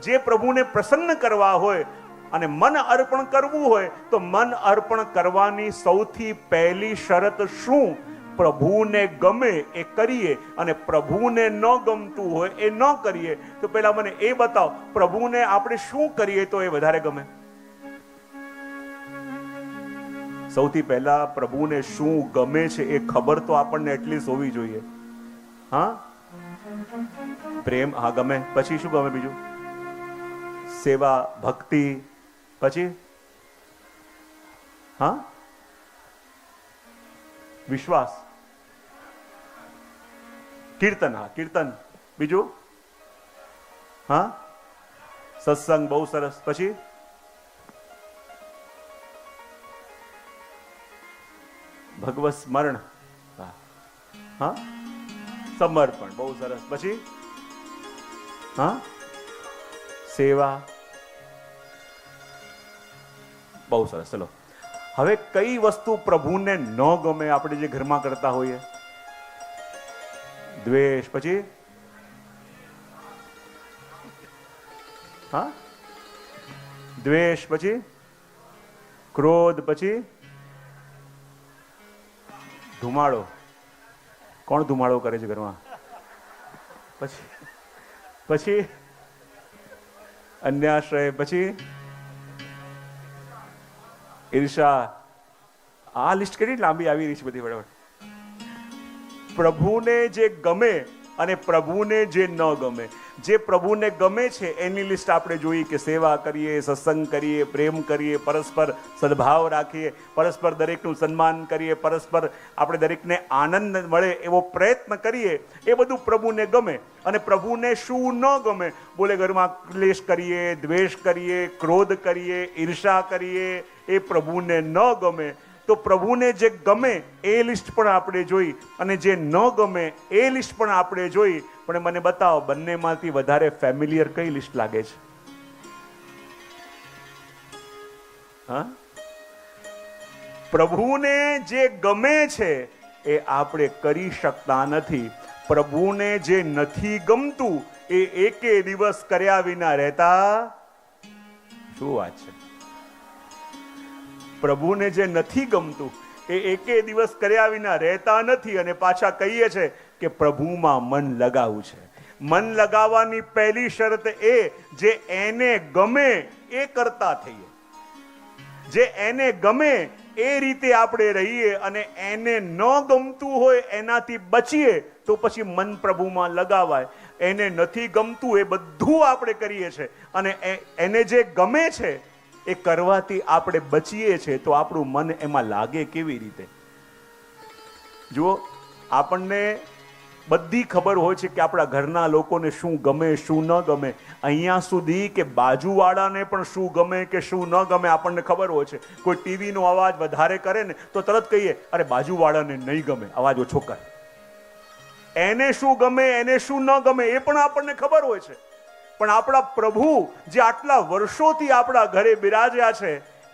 જે પ્રભુને પ્રસન્ન કરવા હોય અને મન અર્પણ કરવું હોય, તો મન અર્પણ કરવાની સૌથી પહેલી શરત શું? પ્રભુને ગમે એ કરીએ, અને પ્રભુને ન ગમતું હોય એ ન કરીએ. તો પહેલા મને એ બતાવો, પ્રભુને આપણે શું કરીએ તો એ વધારે ગમે? સૌથી પહેલા પ્રભુને શું ગમે છે એ ખબર તો આપણને એટલીસ્ટ હોવી જોઈએ. હા, પ્રેમ, હા ગમે. પછી શું ગમે? બીજું સેવા, ભક્તિ, પછી હા વિશ્વાસ, કીર્તન, હા કીર્તન, બીજું હા સત્સંગ, બહુ સરસ. પછી ભગવત સ્મરણ, હા સમર્પણ, બહુ સરસ. પછી હા સેવા, બહુ સરસ. ચલો હવે કઈ વસ્તુ પ્રભુને ન ગમે આપણે જે ઘરમાં કરતા હોઈએ? દ્વેષ, પછી હા, દ્વેષ, પછી ક્રોધ, પછી ધુમાડો. કોણ ધુમાડો કરે છે ઘરમાં? પછી અન્યાશ્રય, પછી ઈર્ષા. આ લિસ્ટ કેટલી લાંબી આવી રહી છે બધી. બરાબર. પ્રભુને જે ગમે અને પ્રભુને જે ન ગમે. જે પ્રભુને ગમે છે એની લિસ્ટ આપણે જોઈએ કે સેવા કરીએ, સત્સંગ કરીએ, પ્રેમ કરીએ, પરસ્પર સદભાવ રાખીએ, પરસ્પર દરેકનું સન્માન કરીએ, પરસ્પર આપણે દરેકને આનંદ મળે એવો પ્રયત્ન કરીએ. એ બધું પ્રભુને ગમે. અને પ્રભુને શું ન ગમે? બોલે ઘરમાં ક્લેશ કરીએ, દ્વેષ કરીએ, ક્રોધ કરીએ, ઈર્ષા કરીએ, એ પ્રભુને ન ગમે. તો પ્રભુને જે ગમે એ લિસ્ટ પણ આપણે જોઈ અને જે ન ગમે એ લિસ્ટ પણ આપણે જોઈ. પણ મને બતાવો, બંનેમાંથી વધારે ફેમિલિયર કઈ લિસ્ટ લાગે છે? હા, પ્રભુને જે ગમે છે એ આપણે કરી શકતા નથી. પ્રભુને જે નથી ગમતું એ એકે દિવસ કર્યા વિના રહેતા. શું વાત છે? પ્રભુને જે નથી ગમતું એ એકે દિવસ કર્યા વિના રહેતા નથી. અને પાછા કહીએ છે કે પ્રભુમાં મન લગાવવું છે. મન લગાવવાની પહેલી શરત એ, જે એને ગમે એ કરતા થઈએ. જે એને ગમે એ રીતે આપણે રહીએ અને એને ન ગમતું હોય એનાથી બચીએ તો પછી મન પ્રભુમાં લગાવાય. એને નથી ગમતું એ બધું આપણે કરીએ છીએ અને એને જે ગમે છે એ કરવાથી આપણે બચીએ છીએ તો આપણું મન એમાં લાગે કેવી રીતે? જુઓ, આપણને બધી ખબર હોય છે કે આપણા ઘરના લોકોને શું ગમે, શું ન ગમે. અહીંયા સુધી કે બાજુવાળાને પણ શું ગમે કે શું ન ગમે આપણને ખબર હોય છે. કોઈ ટીવીનો અવાજ વધારે કરે ને તો તરત કહીએ, અરે બાજુવાળાને નહીં ગમે, અવાજ ઓછો કર. એને શું ગમે, એને શું ન ગમે એ પણ આપણને ખબર હોય છે. પણ આપણા પ્રભુ જે આટલા વર્ષોથી આપણા ઘરે બિરાજ્યા છે,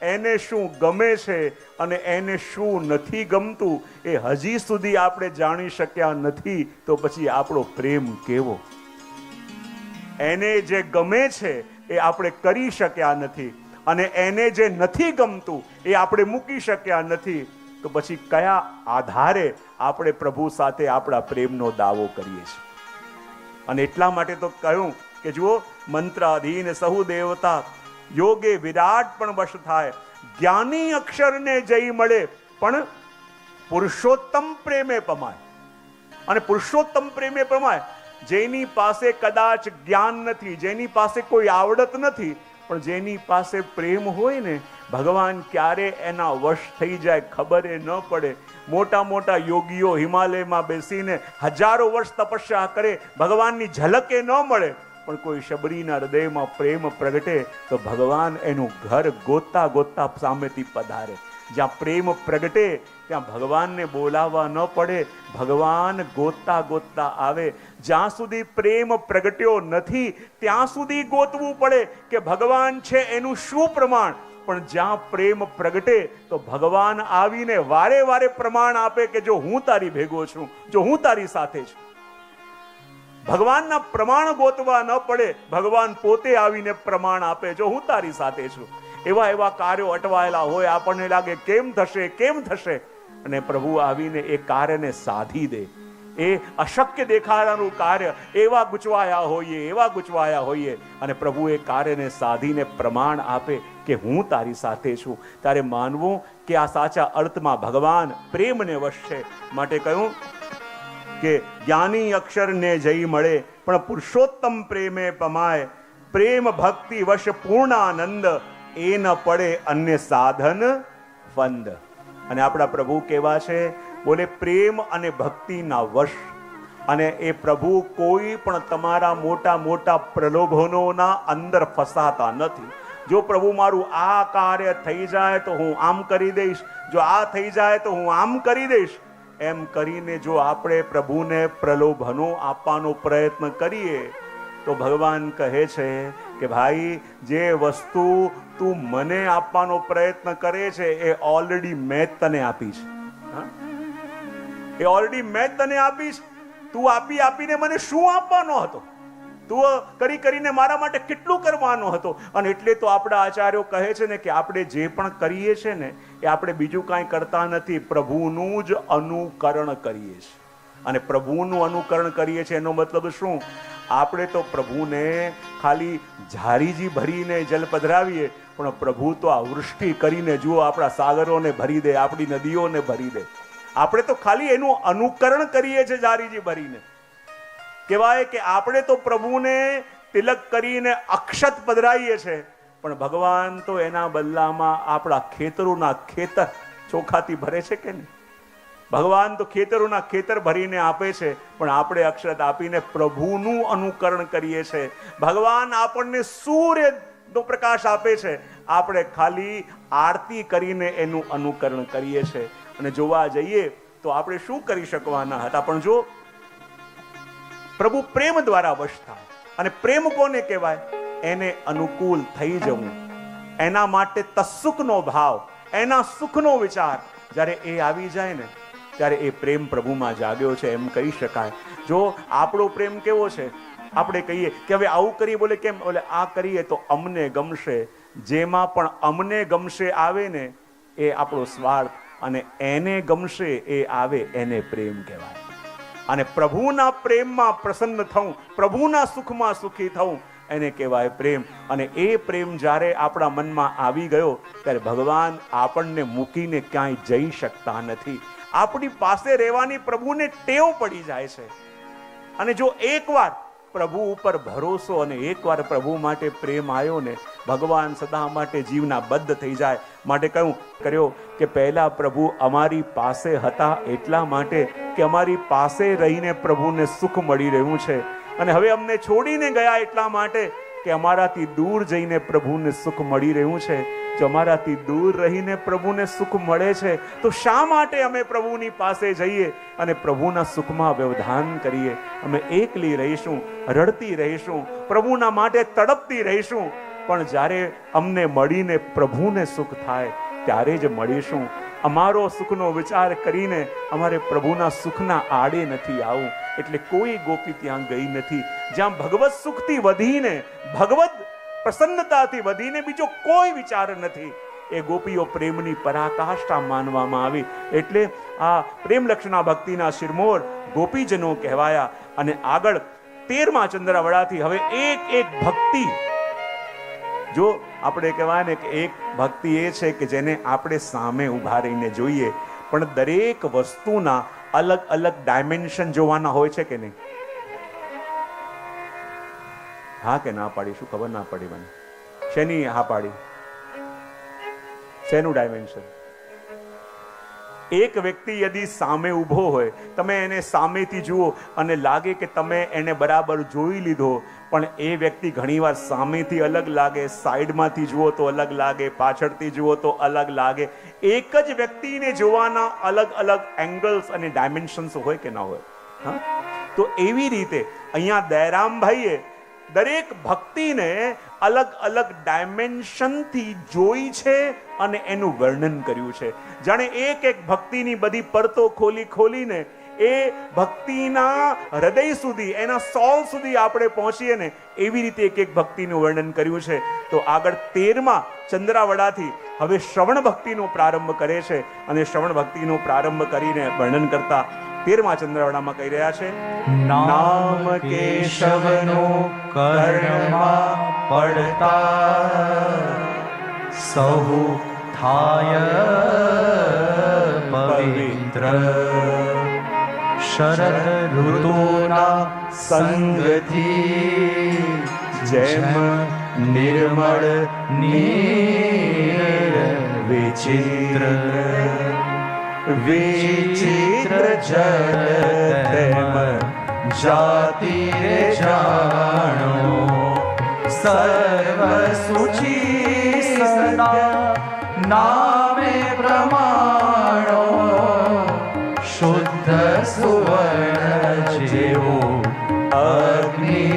એને શું ગમે છે અને એને શું નથી ગમતું એ હજી સુધી આપણે જાણી શક્યા નથી. તો પછી આપણો પ્રેમ કેવો? એને જે ગમે છે એ આપણે કરી શક્યા નથી અને એને જે નથી ગમતું એ આપણે મૂકી શક્યા નથી. તો પછી કયા આધારે આપણે પ્રભુ સાથે આપણા પ્રેમનો દાવો કરીએ છીએ? અને એટલા માટે તો કહ્યું કે જુઓ, મંત્રાધીન સહુ દેવતા, યોગે વિરાટ પણ વશ થાય. જ્ઞાની અક્ષરને જઈ મળે પણ પુરુષોત્તમ પ્રેમે પમાય. અને પુરુષોત્તમ પ્રેમે પમાય. જેની પાસે કદાચ જ્ઞાન નથી, જેની પાસે કોઈ આવડત નથી, પણ જેની પાસે પ્રેમ હોય ને, ભગવાન ક્યારે એના વશ થઈ જાય ખબર ન પડે. મોટા મોટા યોગીઓ હિમાલયમાં બેસીને હજારો વર્ષ તપસ્યા કરે, ભગવાનની ઝલકે ન મળે, પણ કોઈ શબરીના હૃદયમાં પ્રેમ પ્રગટે તો ભગવાન એનું ઘર ગોતતા ગોતતા સામેથી પધારે. જ્યાં પ્રેમ પ્રગટે ત્યાં ભગવાનને બોલાવવા ન પડે, ભગવાન ગોતતા ગોતતા આવે. જ્યાં સુધી પ્રેમ પ્રગટ્યો નથી ત્યાં સુધી ગોતવું પડે કે ભગવાન છે એનું શું પ્રમાણ. પણ જ્યાં પ્રેમ પ્રગટે તો ભગવાન આવીને વારે વારે પ્રમાણ આપે કે જો હું તારી ભેગો છું, જો હું તારી સાથે છું. ભગવાનના પ્રમાણ ગોતવા ન પડે, ભગવાન પોતે આવીને પ્રમાણ આપે, જો હું તારી સાથે છું. એવા એવા કાર્યો અટવાયેલા હોય, આપણને લાગે કેમ થશે, કેમ થશે, અને પ્રભુ આવીને એ કાર્યને સાધી દે. એ અશક્ય દેખાવાનું કાર્ય એવા ગુચવાયા હોઈએ અને પ્રભુ એ કાર્યને સાધીને પ્રમાણ આપે કે હું તારી સાથે છું. તારે માનવું કે આ સાચા અર્થમાં ભગવાન પ્રેમને વશ છે. માટે કહ્યું કે જ્ઞાની અક્ષરને જઈ મળે પણ પુરુષોત્તમ પ્રેમે પમાય. પ્રેમ ભક્તિ વશ પૂર્ણ આનંદ, એ ન પડે અન્ય સાધન ફંદ. અને આપણા પ્રભુ કેવા છે? બોલે પ્રેમ અને ભક્તિના વશ. અને એ પ્રભુ કોઈ પણ તમારા મોટા મોટા પ્રલોભનોના અંદર ફસાતા નથી. જો પ્રભુ મારું આ કાર્ય થઈ જાય તો હું આમ કરી દઈશ, જો આ થઈ જાય તો હું આમ કરી દઈશ, એમ કરીને જો આપણે પ્રભુને પ્રલોભનો આપવાનો પ્રયત્ન કરીએ તો ભગવાન કહે છે કે ભાઈ, જે વસ્તુ તું મને આપવાનો પ્રયત્ન કરે છે એ ઓલરેડી મેં તને આપી છે. એ ઓલરેડી મેં તને આપી છે. તું આપીને મને શું આપવાનો હતો? તું કરી કરીને મારા માટે કેટલું કરવાનો હતો. અને એટલે તો આપણા આચાર્યો કહે છે ને કે આપણે જે પણ કરીએ છીએ ને એ આપણે બીજું કાંઈ કરતા નથી, પ્રભુનું જ અનુકરણ કરીએ છીએ. અને પ્રભુનું અનુકરણ કરીએ છીએ એનો મતલબ શું? આપણે તો પ્રભુને ખાલી ઝારીજી ભરીને જલ પધરાવીએ, પણ પ્રભુ તો આ વૃષ્ટિ કરીને જુઓ આપણા સાગરોને ભરી દે, આપણી નદીઓને ભરી દે. આપણે તો ખાલી એનું અનુકરણ કરીએ છીએ ઝારીજી ભરીને. કહેવાય કે આપણે તો પ્રભુને તિલક કરીને અક્ષત પધરાવીએ છીએ, પણ ભગવાન તો એના બદલામાં આપણા ખેતરોના ખેતર ચોખાથી ભરે છે કે નહીં? ભગવાન તો ખેતરોના ખેતર ભરીને આપે છે, પણ આપણે અક્ષત આપીને પ્રભુનું અનુકરણ કરીએ છીએ. ભગવાન આપણને સૂર્યનો પ્રકાશ આપે છે, આપણે ખાલી આરતી કરીને એનું અનુકરણ કરીએ છીએ. અને જોવા જઈએ તો આપણે શું કરી શકવાના હતા, પણ જો પ્રભુ પ્રેમ દ્વારા વશ થાય. અને પ્રેમ કોને કહેવાય? એને અનુકૂળ થઈ જવું, એના માટે તત્સુખનો ભાવ, એના સુખનો વિચાર જ્યારે એ આવી જાય ને ત્યારે એ પ્રેમ પ્રભુમાં જાગ્યો છે એમ કહી શકાય. જો આપણો પ્રેમ કેવો છે, આપણે કહીએ કે હવે આવું કરીએ, બોલે કેમ? બોલે આ કરીએ તો અમને ગમશે. જેમાં પણ અમને ગમશે આવે ને એ આપણો સ્વાર્થ, અને એને ગમશે એ આવે એને પ્રેમ કહેવાય. અને પ્રભુના પ્રેમમાં પ્રસન્ન થવું, પ્રભુના સુખમાં સુખી થવું, એને કહેવાય પ્રેમ. અને એ પ્રેમ જ્યારે આપણા મનમાં આવી ગયો ત્યારે ભગવાન આપણને મૂકીને ક્યાંય જઈ શકતા નથી. આપણી પાસે રહેવાની પ્રભુને ટેવ પડી જાય છે. અને જો એકવાર પ્રભુ ઉપર ભરોસો અને એકવાર પ્રભુ માટે પ્રેમ આવ્યો ને, ભગવાન સદા માટે જીવના બદ્ધ થઈ જાય. માટે કહ્યું કર્યો કે પહેલા પ્રભુ અમારી પાસે હતા એટલા માટે કે અમારી પાસે રહીને પ્રભુને સુખ મળી રહ્યું છે, અને હવે અમને છોડીને ગયા એટલા માટે કે અમારાથી દૂર જઈને પ્રભુને સુખ મળી રહ્યું છે. જો અમારાથી દૂર રહીને પ્રભુને સુખ મળે છે તો શા માટે અમે પ્રભુની પાસે જઈએ અને પ્રભુના સુખમાં વ્યવધાન કરીએ? અમે એકલી રહીશું, રડતી રહીશું, પ્રભુના માટે તડપતી રહીશું, પણ જ્યારે અમને મળીને પ્રભુને સુખ થાય ત્યારે જ મળીશું. અમારો સુખનો વિચાર કરીને અમારે પ્રભુના સુખના આડે નથી આવું. એટલે કોઈ ગોપી ત્યાં ગઈ નથી જ્યાં ભગવત સુખથી વધીને, ભગવત પ્રસન્નતાથી વધીને બીજો કોઈ વિચાર નથી. એ ગોપીઓ પ્રેમની પરાકાષ્ઠા માનવામાં આવી. એટલે આ પ્રેમ લક્ષણા ભક્તિના શિરમોર ગોપીજનો કહેવાયા. અને આગળ 13મા ચંદ્રાવડાથી હવે એક એક ભક્તિ, જો આપણે કહેવાય ને કે એક ભક્તિ એ છે કે જેને આપણે સામે ઉભા રહીને જોઈએ, પણ દરેક વસ્તુના અલગ અલગ ડાયમેન્શન જોવાના હોય છે કે નહીં? હા કે ના પાડી? શું ખબર ના પડી મને? શેની હા પાડી? શેનું ડાયમેન્શન? એક વ્યક્તિ યદી સામે ઊભો હોય, તમે એને સામેથી જુઓ અને લાગે કે તમે એને બરાબર જોઈ લીધો, પણ એ વ્યક્તિ ઘણીવાર સામેથી અલગ લાગે, સાઈડમાંથી જુઓ તો અલગ લાગે, પાછળથી જુઓ તો અલગ લાગે. એક જ વ્યક્તિને જોવાના અલગ અલગ એંગલ્સ અને ડાયમેન્શન્સ હોય કે ના હોય? હા, તો એવી રીતે અહીંયા દયારામભાઈએ દરેક ભક્તિને અલગ અલગ ડાયમેન્શનથી જોઈ છે અને એનું વર્ણન કર્યું છે. જાણે એક એક ભક્તિની બધી પરતો ખોલી ખોલીને એ ભક્તિના હૃદય સુધી, એના સોલ સુધી આપણે પહોંચીએ ને એવી રીતે એક એક ભક્તિનું વર્ણન કર્યું છે. તો આગળ 13મા ચંદ્રાવડાથી હવે શ્રવણ ભક્તિનો પ્રારંભ કરે છે. અને શ્રવણ ભક્તિનો પ્રારંભ કરીને વર્ણન કરતા 13મા ચંદ્રાવડામાં કહી રહ્યા છે, નામ કેશવનો કર્ણમાં પડતા સહુ થાય પવિત્ર શરદ ઋતુના સંગથી જેમ નિર્મળ નીર વિચિત્ર વિચિત્ર જળ જાતિ રે જાણો સર્વ સુચિ સદા નામે પ્રમાણો શુદ્ધ સુવર્ણ જેવો અગ્નિ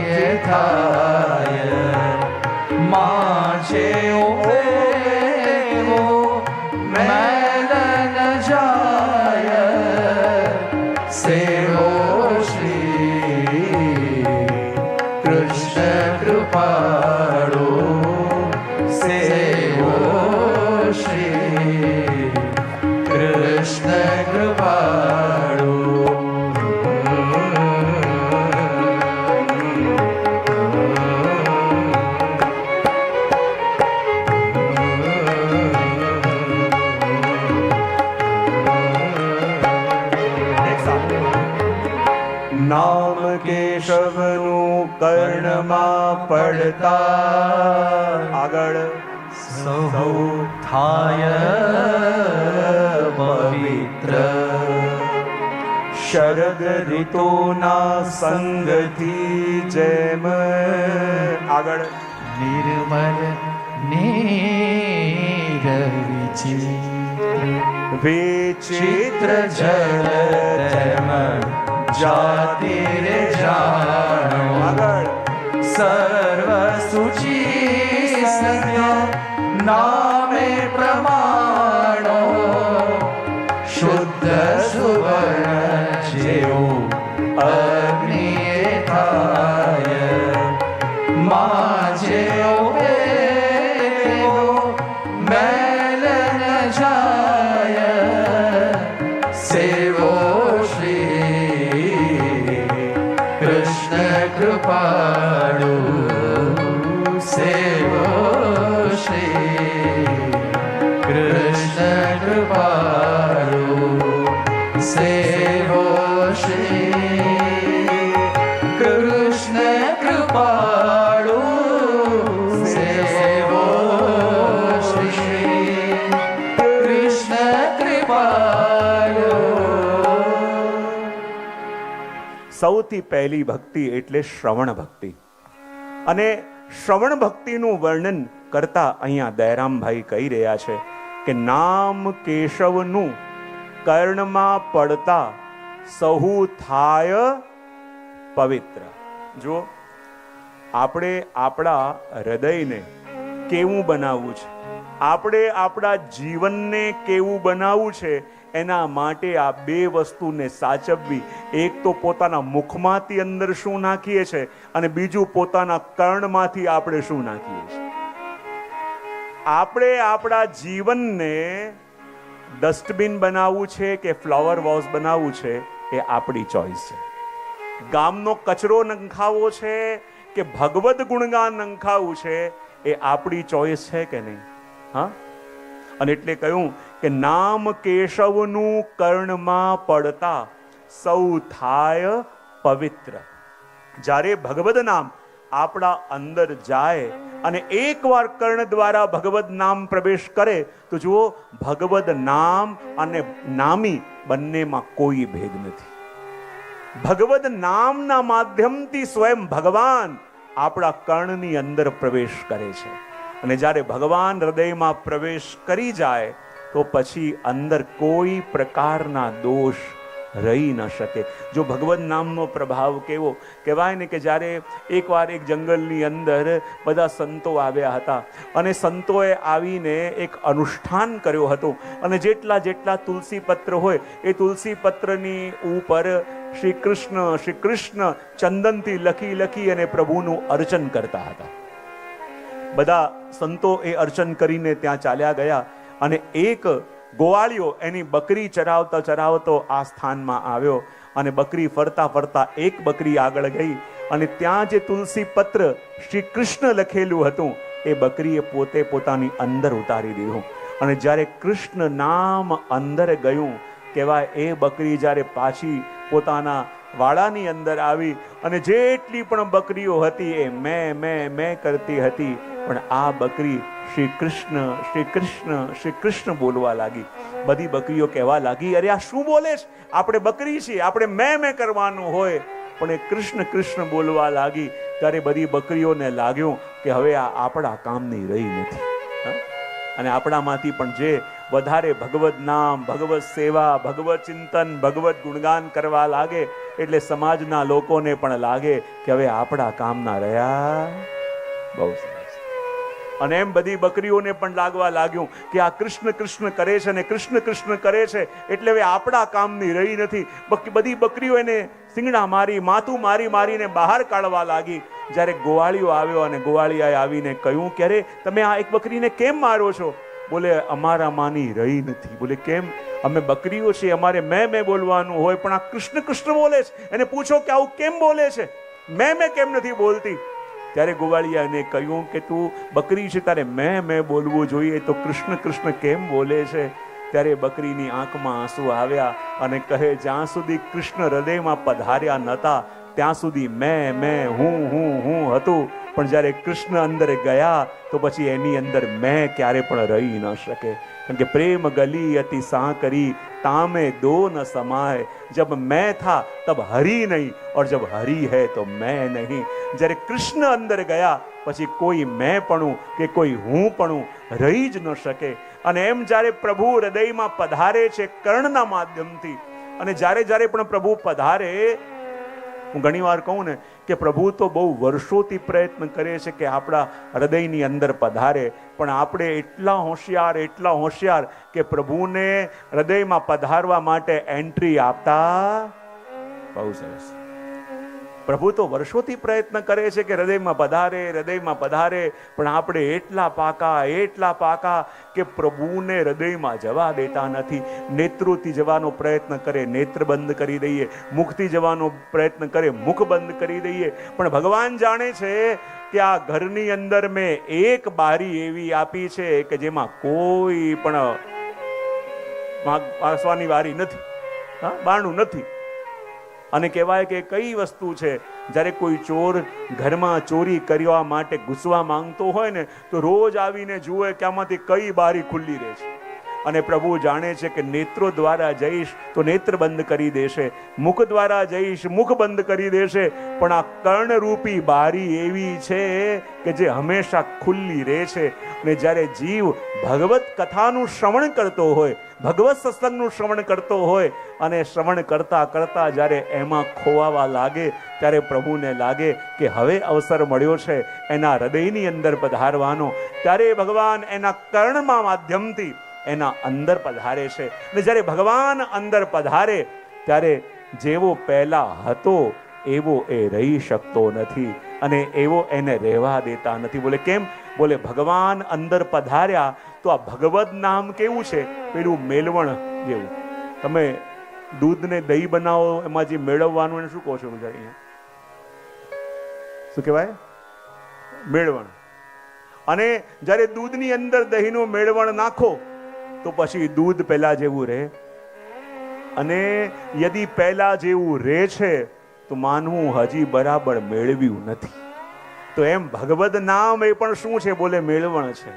થાય માછે ઉપેવો મેલ ન જાય સેવો શ્રી કૃષ્ણ કૃપાળુ સેવો શ્રી કૃષ્ણ કૃપાળુ. નામ કેશવનું કર્ણમાં પડતા આગળ સહુ થાય પવિત્ર. શરદ ઋતુના સંગથી જેમ આગળ નિર્મલ વિચિત્ર જલ તેમ જાતિ રે જાણો. આગળ સર્વ સૂચિ સંજ્ઞા નામે પ્રમાણો. શુદ્ધ સુવર્ણ જેવું અગ્નિએ થાય. માજે મેલ ન જાય. સેવો શ્રી કૃષ્ણ કૃપાળુ સેવો શ્રી કૃષ્ણ કૃપાળુ સેવો શ્રી કૃષ્ણ કૃપાળુ સેવો શ્રી કૃષ્ણ કૃપાળુ. સૌથી પહેલી ભક્તિ એટલે શ્રવણ ભક્તિ. અને શ્રવણ ભક્તિનું વર્ણન કરતા અહીંયા દયારામભાઈ કહી રહ્યા છે કે નામ કેશવનું કર્ણમાં પડતા સહુ થાય પવિત્ર. જો આપણે આપણા હૃદયને કેવું બનાવવું છે, આપણે આપણા જીવનને કેવું બનાવવું છે, એના માટે આ બે વસ્તુને સાચવવી. એક તો પોતાના મુખમાંથી અંદર શું નાખીએ છે અને બીજું પોતાના કર્ણમાંથી આપણે શું નાખીએ છીએ. આપણે આપણા જીવનને ડસ્ટબિન બનાવવું છે કે ફ્લાવર વોઝ બનાવવું છે એ આપણી ચોઈસ છે. ગામનો કચરો નંખાવો છે કે ભગવદ ગુણગાન નંખાવું છે એ આપણી ચોઈસ છે કે નહીં? હા. અને એટલે કહ્યું કે નામ કેશવનું કર્ણમાં પડતા સૌ થાય પવિત્ર. જ્યારે ભગવદ નામ આપણા અંદર જાય અને એકવાર કર્ણ દ્વારા ભગવદ નામ પ્રવેશ કરે તો જુઓ, ભગવદ નામ અને નામી બંનેમાં કોઈ ભેદ નથી. ભગવદ નામના માધ્યમથી સ્વયં ભગવાન આપણા કર્ણની અંદર પ્રવેશ કરે છે. અને જ્યારે ભગવાન હૃદયમાં પ્રવેશ કરી જાય તો પછી અંદર કોઈ પ્રકારના દોષ રહી ન શકે. જો ભગવદ નામનો પ્રભાવ કેવો કહેવાય ને કે જ્યારે એકવાર એક જંગલની અંદર બધા સંતો આવ્યા હતા અને સંતોએ આવીને એક અનુષ્ઠાન કર્યો હતો અને જેટલા તુલસી પત્ર હોય એ તુલસી પત્રની ઉપર શ્રી કૃષ્ણ ચંદનથી લખી અને પ્રભુનું અર્ચન કરતા હતા. બધા સંતો એ અર્ચન કરીને ત્યાં ચાલ્યા ગયા અને એક ગોવાળિયો એની બકરી ચરાવતો આ સ્થાનમાં આવ્યો અને બકરી ફરતા એક બકરી આગળ ગઈ અને ત્યાં જે તુલસી પત્ર શ્રી કૃષ્ણ લખેલું હતું એ બકરીએ પોતે પોતાની અંદર ઉતારી દીધું. અને જ્યારે કૃષ્ણ નામ અંદર ગયું કહેવાય એ બકરી જ્યારે પાછી પોતાના વાડાની અંદર આવી અને જેટલી પણ બકરીઓ હતી એ મેં કરતી હતી, પણ આ બકરી શ્રી કૃષ્ણ બોલવા લાગી. બધી બકરીઓ કહેવા લાગી, અરે આ શું બોલે છે? આપણે બકરી છીએ, આપણે મેં કરવાનું હોય, પણ એ કૃષ્ણ બોલવા લાગી. ત્યારે બધી બકરીઓને લાગ્યું કે હવે આ આપણા કામની રહી નથી. અને આપણામાંથી પણ જે વધારે ભગવદ નામ, ભગવદ સેવા, ભગવદ ચિંતન, ભગવદ ગુણગાન કરવા લાગે એટલે સમાજના લોકોને પણ લાગે કે હવે આપણા કામના રહ્યા. બહુ સરસ. અને એમ બધી બકરીઓને પણ લાગવા લાગ્યું કે આ કૃષ્ણ કૃષ્ણ કરે છે ને કૃષ્ણ કૃષ્ણ કરે છે એટલે હવે આપણા કામની રહી નથી. બધી બકરીઓ એને સિંગડા મારી માથું મારી મારીને બહાર કાઢવા લાગી. જ્યારે ગોવાળિયો આવ્યો અને ગોવાળિયાએ આવીને કહ્યું કે અરે તમે આ એક બકરીને કેમ મારો છો? બોલે અમારા માની રહી નથી. બોલે કેમ? અમે બકરીઓ છીએ, અમારે મેં બોલવાનું હોય, પણ આ કૃષ્ણ કૃષ્ણ બોલે છે. એને પૂછો કે આવું કેમ બોલે છે, મેં કેમ નથી બોલતી? ત્યારે ગોવાળિયાને કહ્યું કે તું બકરી છે, તારે મેં બોલવું જોઈએ, તો કૃષ્ણ કૃષ્ણ કેમ બોલે છે? ત્યારે બકરીની આંખમાં આંસુ આવ્યા અને કહે, જ્યાં સુધી કૃષ્ણ હૃદયમાં પધાર્યા નહોતા ત્યાં સુધી મેં હું હતું, પણ જ્યારે કૃષ્ણ અંદર ગયા તો પછી એની અંદર મેં ક્યારે પણ રહી ન શકે. કારણ કે પ્રેમ ગલી અતિ સાંકરી तामे दो न समाए, जब मैं था तब हरि नहीं और जब हरि है तो मैं नहीं. જ્યારે કૃષ્ણ અંદર ગયા પછી કોઈ મેં પણ કે કોઈ હું પણ રહી જ ન શકે. અને એમ જ્યારે પ્રભુ હૃદયમાં પધારે છે કર્ણના માધ્યમથી, અને જ્યારે જ્યારે પણ પ્રભુ પધારે, હું ઘણી વાર કહું ને કે પ્રભુ તો બહુ વર્ષોથી પ્રયત્ન કરે છે કે આપણા હૃદયની અંદર પધારે, પણ આપણે એટલા હોશિયાર કે પ્રભુને હૃદયમાં પધારવા માટે એન્ટ્રી આપતા બહુ સરસ. પ્રભુ તો વર્ષોથી પ્રયત્ન કરે છે કે હૃદયમાં પધારે, પણ આપણે એટલા પાકા કે પ્રભુને હૃદયમાં જવા દેતા નથી. નેત્રોથી જવાનો પ્રયત્ન કરે, નેત્ર બંધ કરી દઈએ, મુખથી જવાનો પ્રયત્ન કરે, મુખ બંધ કરી દઈએ. પણ ભગવાન જાણે છે કે આ ઘરની અંદર મેં એક બારી એવી આપી છે કે જેમાં કોઈ પણ વાસવાની વારી નથી, બારણું નથી. અને કહેવાય કે કઈ વસ્તુ છે, જ્યારે કોઈ ચોર ઘરમાં ચોરી કરવા માટે ઘૂસવા માંગતો હોય ને તો રોજ આવીને જુએ કે આમાંથી કઈ બારી ખુલ્લી રહે છે. અને પ્રભુ જાણે છે કે નેત્રો દ્વારા જઈશ તો નેત્ર બંધ કરી દેશે, મુખ દ્વારા જઈશ મુખ બંધ કરી દેશે, પણ આ કર્ણરૂપી બારી એવી છે કે જે હંમેશા ખુલ્લી રહે છે. અને જ્યારે જીવ ભગવત કથાનું શ્રવણ કરતો હોય, ભગવત સત્સંગનું શ્રવણ કરતો હોય અને શ્રવણ કરતા કરતા જ્યારે એમાં ખોવાવા લાગે, ત્યારે પ્રભુને લાગે કે હવે અવસર મળ્યો છે એના હૃદયની અંદર પધારવાનો. ત્યારે ભગવાન એના કર્ણમાં માધ્યમથી એના અંદર પધારે છે. અને જ્યારે ભગવાન અંદર પધારે ત્યારે જેવો પહેલા હતો એવો એ રહી શકતો નથી, અને એવો એને રહેવા દેતા નથી. બોલે કેમ? બોલે ભગવાન અંદર પધાર્યા તો આ ભગવદ નામ કેવું છે, પેલું મેલવણ જેવું. તમે દૂધને દહીં બનાવો, એમાં જે મેળવવાનું એને શું કહો છો? શું કહેવાય? મેળવણ. અને જ્યારે દૂધની અંદર દહીંનું મેળવણ નાખો તો પછી દૂધ પહેલા જેવું રહે. અને યદિ પહેલા જેવું રહે છે તો માનવું હજી બરાબર મેળવ્યું નથી. તો એમ ભગવદ નામ એ પણ શું છે? બોલે મેળવણ છે.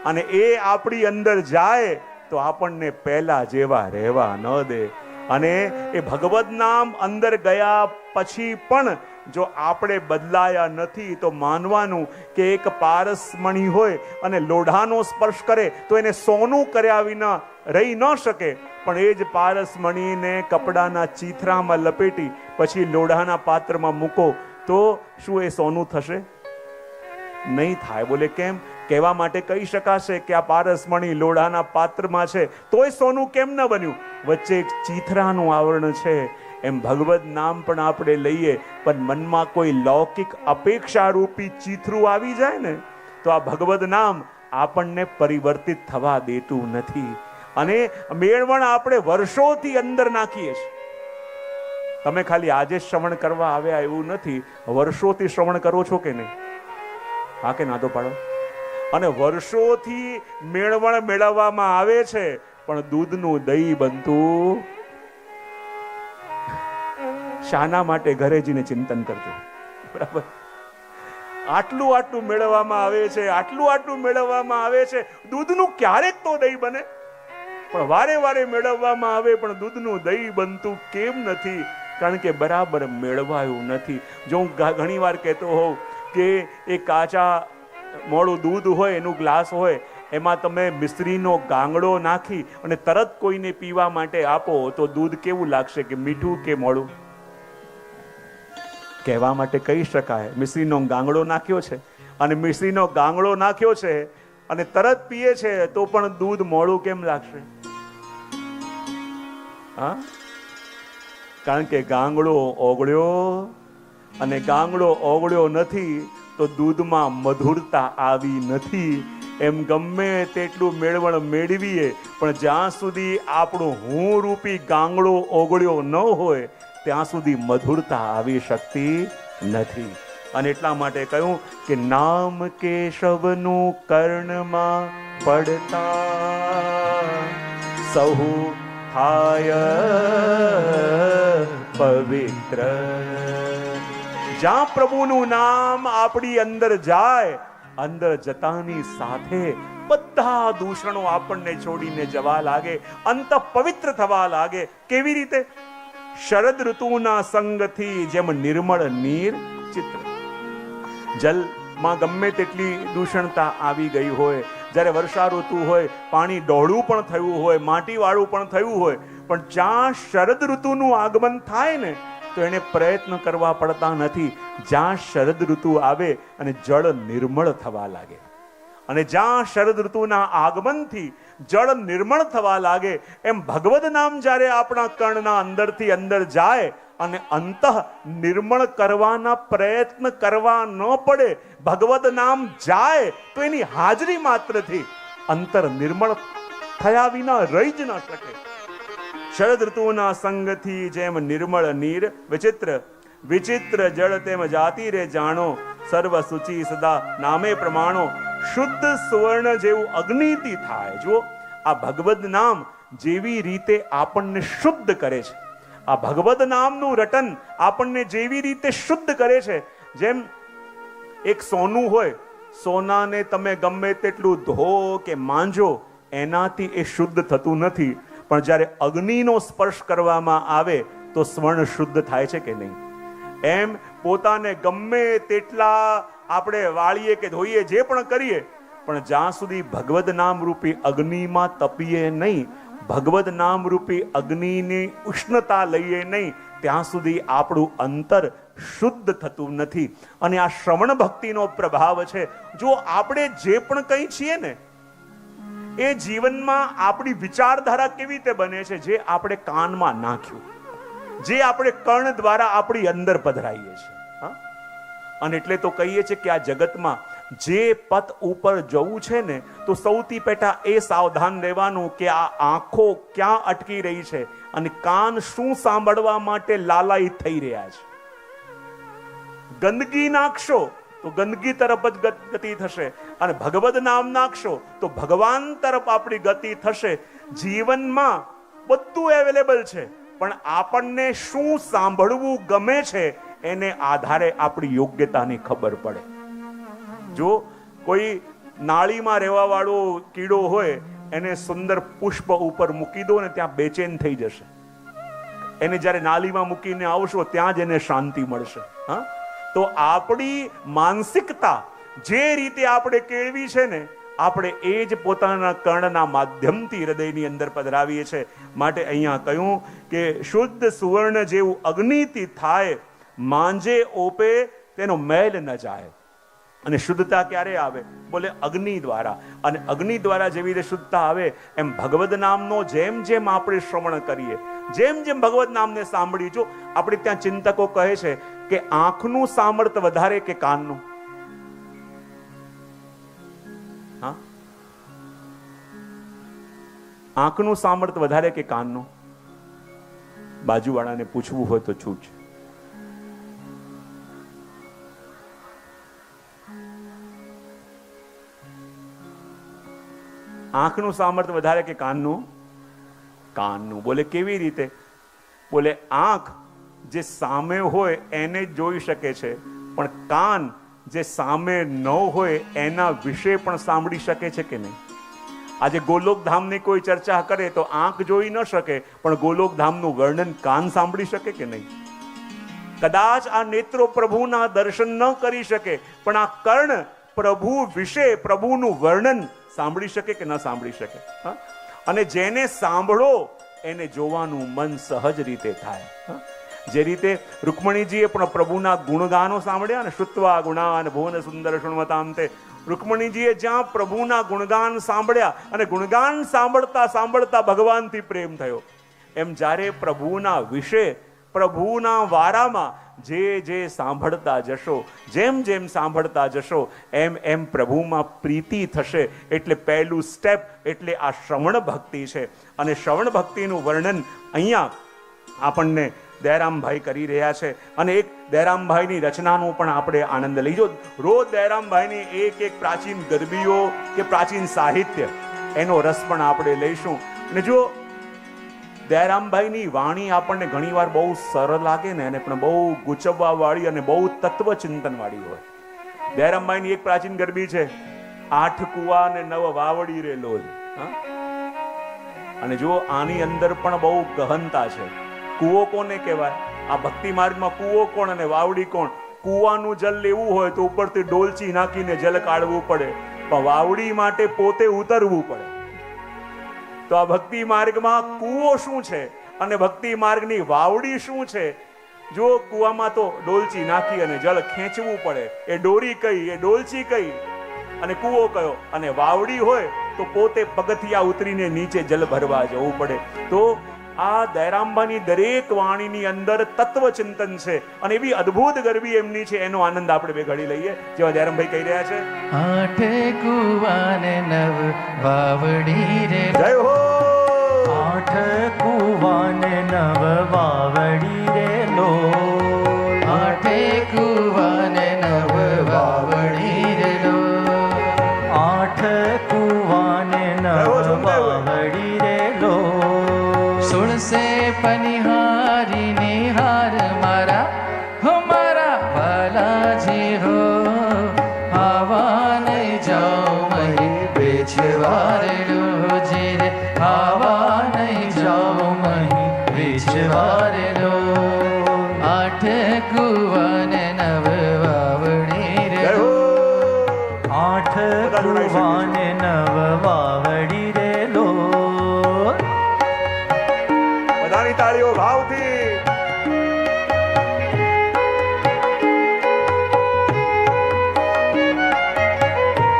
અને એ આપણી અંદર જાય તો આપણને પહેલા જેવા રહેવા ન દે. અને એ ભગવદ નામ અંદર ગયા પછી પણ જો આપણે બદલાયા નથી તો માનવાનું કે એક પારસમણી હોય અને લોઢાનો સ્પર્શ કરે તો એને સોનું કર્યા વિના રહી ન શકે, પણ એ જ પારસમણીને કપડાના ચીથરામાં લપેટી પછી લોઢાના પાત્રમાં મૂકો તો શું એ સોનું થશે? નહીં થાય. બોલે કેમ? કહેવા માટે કહી શકાશે કે આ પારસમણી લોઢાના પાત્રમાં છે તોય સોનું કેમ ન બન્યું? વચ્ચે એક ચીથરાનું આવરણ છે. એમ ભગવદ નામ પણ આપણે લઈએ, પણ મનમાં કોઈ લૌકિક અપેક્ષા રૂપી ચીથરું આવી જાય ને તો આ ભગવદ નામ આપણને પરિવર્તિત થવા દેતું નથી. અને મેળવણ આપણે વર્ષોથી અંદર નાખીએ છીએ. તમે ખાલી આજે શ્રવણ કરવા આવ્યા એવું નથી, વર્ષોથી શ્રવણ કરો છો કે નહીં? હા કે ના તો પાડો. અને વર્ષોથી મેળવણ મેળવવામાં આવે છે, પણ દૂધનું દહીં બનતું શાના માટે? ઘરે જઈને ચિંતન કરજો. બરાબર? આટલું મેળવવામાં આવે છે, આટલું મેળવવામાં આવે છે, દૂધનું ક્યારેક તો દહીં બને. પણ વારે મેળવવામાં આવે પણ દૂધનું દહીં બનતું કેમ નથી? કારણ કે બરાબર મેળવાયું નથી. જો હું ઘણી વાર કહેતો હોઉં કે એ કાચા મોડું દૂધ હોય, એનું ગ્લાસ હોય, એમાં તમે મિશ્રીનો ગાંગડો નાખી અને તરત કોઈને પીવા માટે આપો તો દૂધ કેવું લાગશે? કે મીઠું કે મોડું? કહેવા માટે કહી શકાય મિશ્રીનો ગાંગડો નાખ્યો છે અને મિશ્રીનો ગાંગડો નાખ્યો છે અને તરત પીએ છે તો પણ દૂધ મોડું કેમ લાગશે? હા, કારણ કે ગાંગડો ઓગળ્યો, અને ગાંગડો ઓગળ્યો નથી તો દૂધમાં મધુરતા આવી નથી. એમ ગમે તેટલું મેળવણ મેળવીએ પણ જ્યાં સુધી આપણું હું રૂપી ગાંગડો ઓગળ્યો ન હોય ત્યાં સુધી મધુરતા આવી શકતી નથી. અને એટલા માટે કહ્યું કે નામ કેશવનું કર્ણમાં પડતા સહુ થાય પવિત્ર. જ્યાં પ્રભુનું નામ આપણી અંદર જાય, અંદર જતાની સાથે બધા દૂષણો આપણને છોડીને જવા લાગે, અંત પવિત્ર થવા લાગે. કેવી રીતે? શરદ ઋતુના સંગથી જેમ નિર્મળ નીર ચિત્ર. જલમાં ગમે તેટલી દૂષણતા આવી ગઈ હોય, જ્યારે વર્ષા ઋતુ હોય, પાણી ડોળું પણ થયું હોય, માટીવાળું પણ થયું હોય, પણ જ્યાં શરદ ઋતુનું આગમન થાય ને તો એને પ્રયત્ન કરવા પડતા નથી. જ્યાં શરદ ઋતુ આવે અને જળ નિર્મળ થવા લાગે, અને જ્યાં શરદ ઋતુના આગમનથી જળ નિર્મળ થવા લાગે, એમ ભગવદ નામ જ્યારે આપણા કર્ણના અંદરથી અંદર જાય અને અંતઃ નિર્મળ કરવાના પ્રયત્ન કરવા ન પડે, ભગવદ નામ જાય તો એની હાજરી માત્રથી અંતર નિર્મળ થયા વિના રહી જ ન શકે. શરદ ઋતુના સંગથી જેમ નિર્મળ નીર વિચિત્ર, વિચિત્ર જળ તેમ જાતિ રે જાણો, સર્વ સૂચિ સદા નામે પ્રમાણો. શુદ્ધ સુવર્ણ જેવું અગ્નિથી થાય. જુઓ, આ ભગવદ નામ જેવી રીતે આપણને શુદ્ધ કરે છે, આ ભગવદ નામનું રટન આપણને જેવી રીતે શુદ્ધ કરે છે, જેમ એક સોનું હોય, સોનાને તમે ગમે તેટલું ધો કે માંજો એનાથી એ શુદ્ધ થતું નથી, પણ જ્યારે અગ્નિનો સ્પર્શ કરવામાં આવે તો સ્વર્ણ શુદ્ધ થાય છે કે નહીં? એમ પોતાને ગમે તેટલા આપણે વાળીએ કે ધોઈએ, જે પણ કરીએ, પણ જ્યાં સુધી ભગવદ નામ રૂપી અગ્નિમાં તપીએ નહીં, ભગવદ નામ રૂપી અગ્નિની ઉષ્ણતા લઈએ નહીં, ત્યાં સુધી આપણું અંતર શુદ્ધ થતું નથી. અને આ શ્રવણ ભક્તિનો પ્રભાવ છે. જો આપણે જે પણ કંઈ છીએ ને એ જીવનમાં આપણી વિચારધારા કેવી રીતે બને છે? જે આપણે કાનમાં નાખ્યું, જે આપણે કર્ણ દ્વારા આપણી અંદર પધરાઈએ છીએ. અને એટલે તો કહીએ છીએ કે આ જગતમાં જે પથ ઉપર જવું છે ને, તો સૌથી પહેલા એ સાવધાન રહેવાનું કે આ આંખો ક્યાં અટકી રહી છે અને કાન શું સાંભળવા માટે લાલાયિત થઈ રહ્યા છે. ગંદકી નાખશો તો ગંદકી તરફ જ ગતિ થશે, અને ભગવદ નામ નાખશો તો ભગવાન તરફ આપણી ગતિ થશે. જીવનમાં બધું અવેલેબલ છે, પણ આપણને શું સાંભળવું ગમે છે એને આધારે આપણી યોગ્યતાની ખબર પડે. જો કોઈ નાળીમાં રહેવા વાળો કીડો હોય, એને સુંદર પુષ્પ ઉપર મૂકી દો ને ત્યાં બેચેન થઈ જશે. એને જ્યારે નાળીમાં મૂકીને આવશો ત્યાં જ એને શાંતિ મળશે. તો આપણી માનસિકતા જે રીતે આપણે કેળવી છે ને, આપણે એ જ પોતાના કર્ણના માધ્યમથી હૃદયની અંદર પધરાવીએ છીએ. માટે અહીંયા કહ્યું કે શુદ્ધ સુવર્ણ જેવું અગ્નિથી થાય, માંજે ઓપે તેનો મેલ ન જાય. અને શુદ્ધતા ક્યારે આવે? બોલે અગ્નિ દ્વારા. અને અગ્નિ દ્વારા જેવી રીતે શુદ્ધતા આવે, એમ ભગવદ નામનો જેમ જેમ આપણે શ્રવણ કરીએ, જેમ જેમ ભગવદ નામને સાંભળીએ. જો આપણે ત્યાં ચિંતકો કહે છે કે આંખનું સામર્થ્ય વધારે કે કાનનું? હા, આંખનું સામર્થ્ય વધારે કે કાનનું? બાજુવાળાને પૂછવું હોય તો છૂટ છે. આંખનું સામર્થ્ય વધારે કે કાનનું? કાનનું. બોલે કેવી રીતે? બોલે આંખ જે સામે હોય એને જ જોઈ શકે છે, પણ કાન જે સામે ન હોય એના વિશે પણ સાંભળી શકે છે કે નહીં? આજે ગોલોકધામની કોઈ ચર્ચા કરે તો આંખ જોઈ ન શકે, પણ ગોલોકધામનું વર્ણન કાન સાંભળી શકે કે નહીં? કદાચ આ નેત્રો પ્રભુના દર્શન ન કરી શકે, પણ આ કર્ણ પ્રભુ વિશે, પ્રભુનું વર્ણન સાંભળી શકે કે ન સાંભળી શકે? અને જેને સાંભળો એને જોવાનું મન સહજ રીતે થાય. જે રીતે રૂકમણીજીએ પણ પ્રભુના ગુણગાનો સાંભળ્યા ને, શ્રુત્વા ગુણાન ભુવન સુંદર શૃણવતામ તે, રૂકમણીજીએ જ્યાં પ્રભુના ગુણગાન સાંભળ્યા અને ગુણગાન સાંભળતા સાંભળતા ભગવાનથી પ્રેમ થયો, એમ જ્યારે પ્રભુના વિશે, પ્રભુના વારામાં જે જે સાંભળતા જશો, જેમ જેમ સાંભળતા જશો એમ એમ પ્રભુમાં પ્રીતિ થશે. એટલે પહેલું સ્ટેપ એટલે આ શ્રવણ ભક્તિ છે. અને શ્રવણ ભક્તિનું વર્ણન અહીંયા આપણને દયારામભાઈ કરી રહ્યા છે. અને એક દયારામભાઈની રચનાનો પણ આપણે આનંદ લઈજો. રોજ દયારામભાઈની એક એક પ્રાચીન ગરબીઓ કે પ્રાચીન સાહિત્ય એનો રસ પણ આપણે લઈશું. અને જો દયારામભાઈની વાણી આપણને ઘણીવાર બહુ સરળ લાગે ને, એને પણ બહુ ગૂંચવવા વાળી અને બહુ તત્વચિંતન વાળી હોય. દયારામભાઈની એક પ્રાચીન ગરબી છે, 8 કુવા ને 9 વાવડી રે લોલ. અને જો આની અંદર પણ બહુ ગહનતા છે. કૂવો કોને કહેવાય? આ ભક્તિ માર્ગમાં કૂવો કોણ અને વાવડી કોણ? કૂવાનું જલ લેવું હોય તો ઉપરથી ડોલચી નાખીને જલ કાઢવું પડે, પણ વાવડી માટે પોતે ઉતરવું પડે. તો આ ભક્તિ માર્ગમાં કૂવો શું છે અને ભક્તિ માર્ગની વાવડી શું છે? જો કૂવામાં તો ડોલચી નાખી અને જળ ખેંચવું પડે, એ ડોરી કઈ, એ ડોલચી કઈ અને કૂવો કયો? અને વાવડી હોય તો પોતે પગથિયા ઉતરીને નીચે જલ ભરવા જવું પડે. તો આ દયારામભાઈની દરેક વાણીની અંદર તત્વચિંતન છે અને એવી અદ્ભુત ગરબી એમની છે. એનો આનંદ આપણે બે ઘડી લઈએ, જેવા દયારામભાઈ કહી રહ્યા છે. 8 કુવાને 9 વાવડી રે, જય હો. 8 કુવાને 9 વાવડી રે લો, 8 કુવાને 9 વાવડી રે લો, 8 કુવાને 9 વાવડી રે લો. સુણસે પનિહારી નિહાર મારા, હો મારા બાલાજી હો, આવા નહીં જાઓ મહી બેચવારે લોજી રે, આવા નહીં જાઓ મહી બેચવારે લો. 8 કુવાને 9 વાવડી રે, જય હો. 8 કુવાને 9 વાવડી રે લો. બધાની તાળીઓ ભાવથી.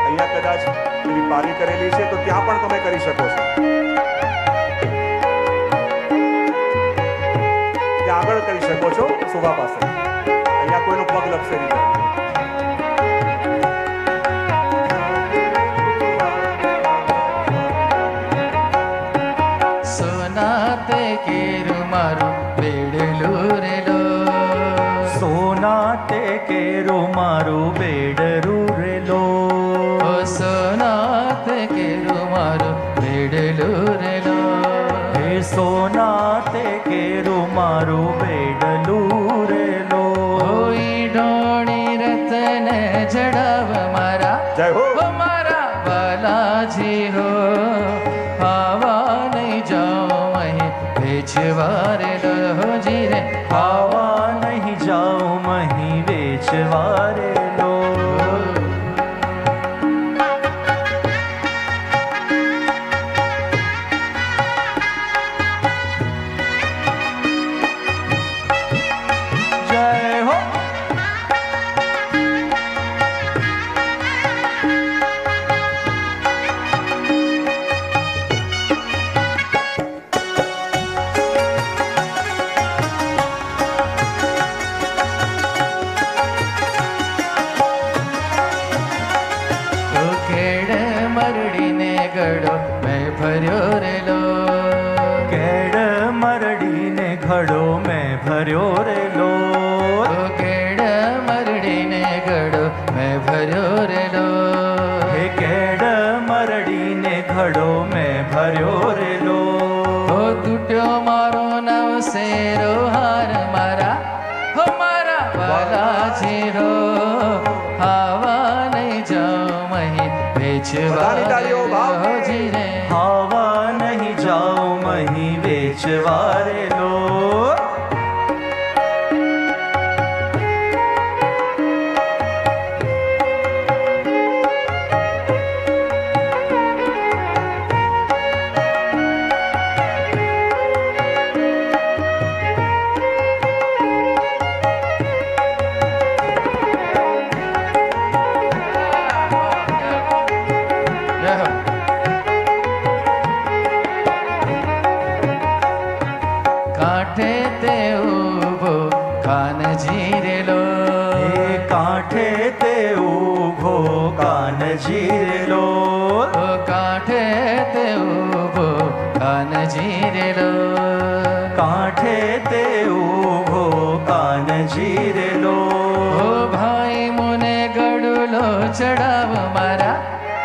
અહીંયા કદાચ એવી પારી કરેલી છે તો ત્યાં પણ તમે કરી શકો છો. ત્યાં આગળ કરી શકો છો શોભા પાસે. અહીંયા કોઈનો પગ લપસે નહીં. સોનાતે કેરું મારું બેડલું રે લો, સોના તે કેરું મારું બેડરું રે લો, ઓ સોનાતે કેરું મારું બેડલું રે લો. હે સોના તે કેરું મારું બેડલું રે લો. ઓઈ ડોણી રતન જડાવ મારા, જય હો. ઓ મારા બાલાજી હો, આવા નહીં જાઓ મહી વેચવારે લોજી રે, આવા નહીં જાઓ મહી વેચવારે લો. જય હો. ઓ ખેડ મરડીને ગળો મેં ભર્યો રે લો, કેડ મરડીને ઘડો મેં ભર્યો રે લો. ઓ ખેડ મરડીને ગળો મેં ભર્યો રે લો. હે કેડ મરડીને ઘડો મેં ભર્યો રે લો. ઓ તૂટ્યો મારો નવસેરો હાર મારા, હો મારા બાલાજી હો, આવા નહીં જાઓ મહી બધાની તાળીઓ વેચવારે ભાવથી. લોજી રે, આવા નહીં જાઓ મહી વેચવારે લો. કાંઠે તે ઊભો કાનજી રેલો, ઓ કાંઠે તે ઊભો કાનજી રેલો, કાંઠે તે ઊભો કાનજી રેલો. ઓ ભાઈ મુને ગડુલો ચડાવ મારા,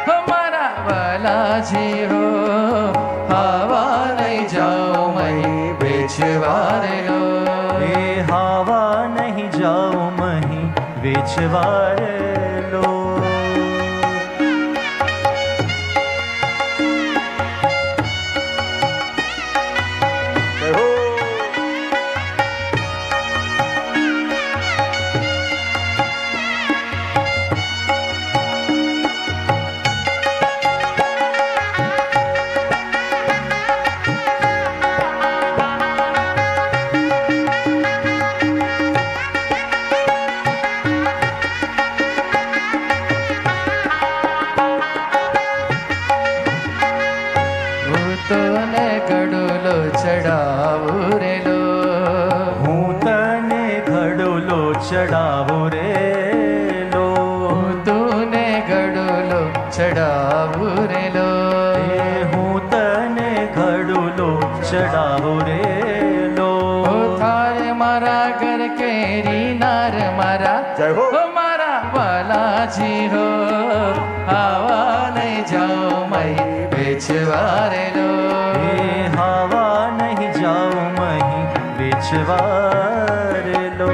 હો મારા વાલાજી હો, હવા લઈ જાઓ મહી વેચવા રેલો. એ હાવા નહીં જાઓ મહી વેચવા રેલો. જય હો. ભૂતોને ગડુલો ચડાવું રેલો, હું તને ઘડુલો ચડાવું રેલો, ભૂતોને ગડુલો ચડાવું રેલો. એ હું તને ઘડુલો ચડાવું રેલો. ઓ થારે મારા ઘર કેરી નાર મારા, જય હો. ઓ મારા વાલાજી હો, આવા નહીં જાઓ મહી વેચવા રેલો. એ હાવા નહીં જાઓ મહી વેચવા રેલો.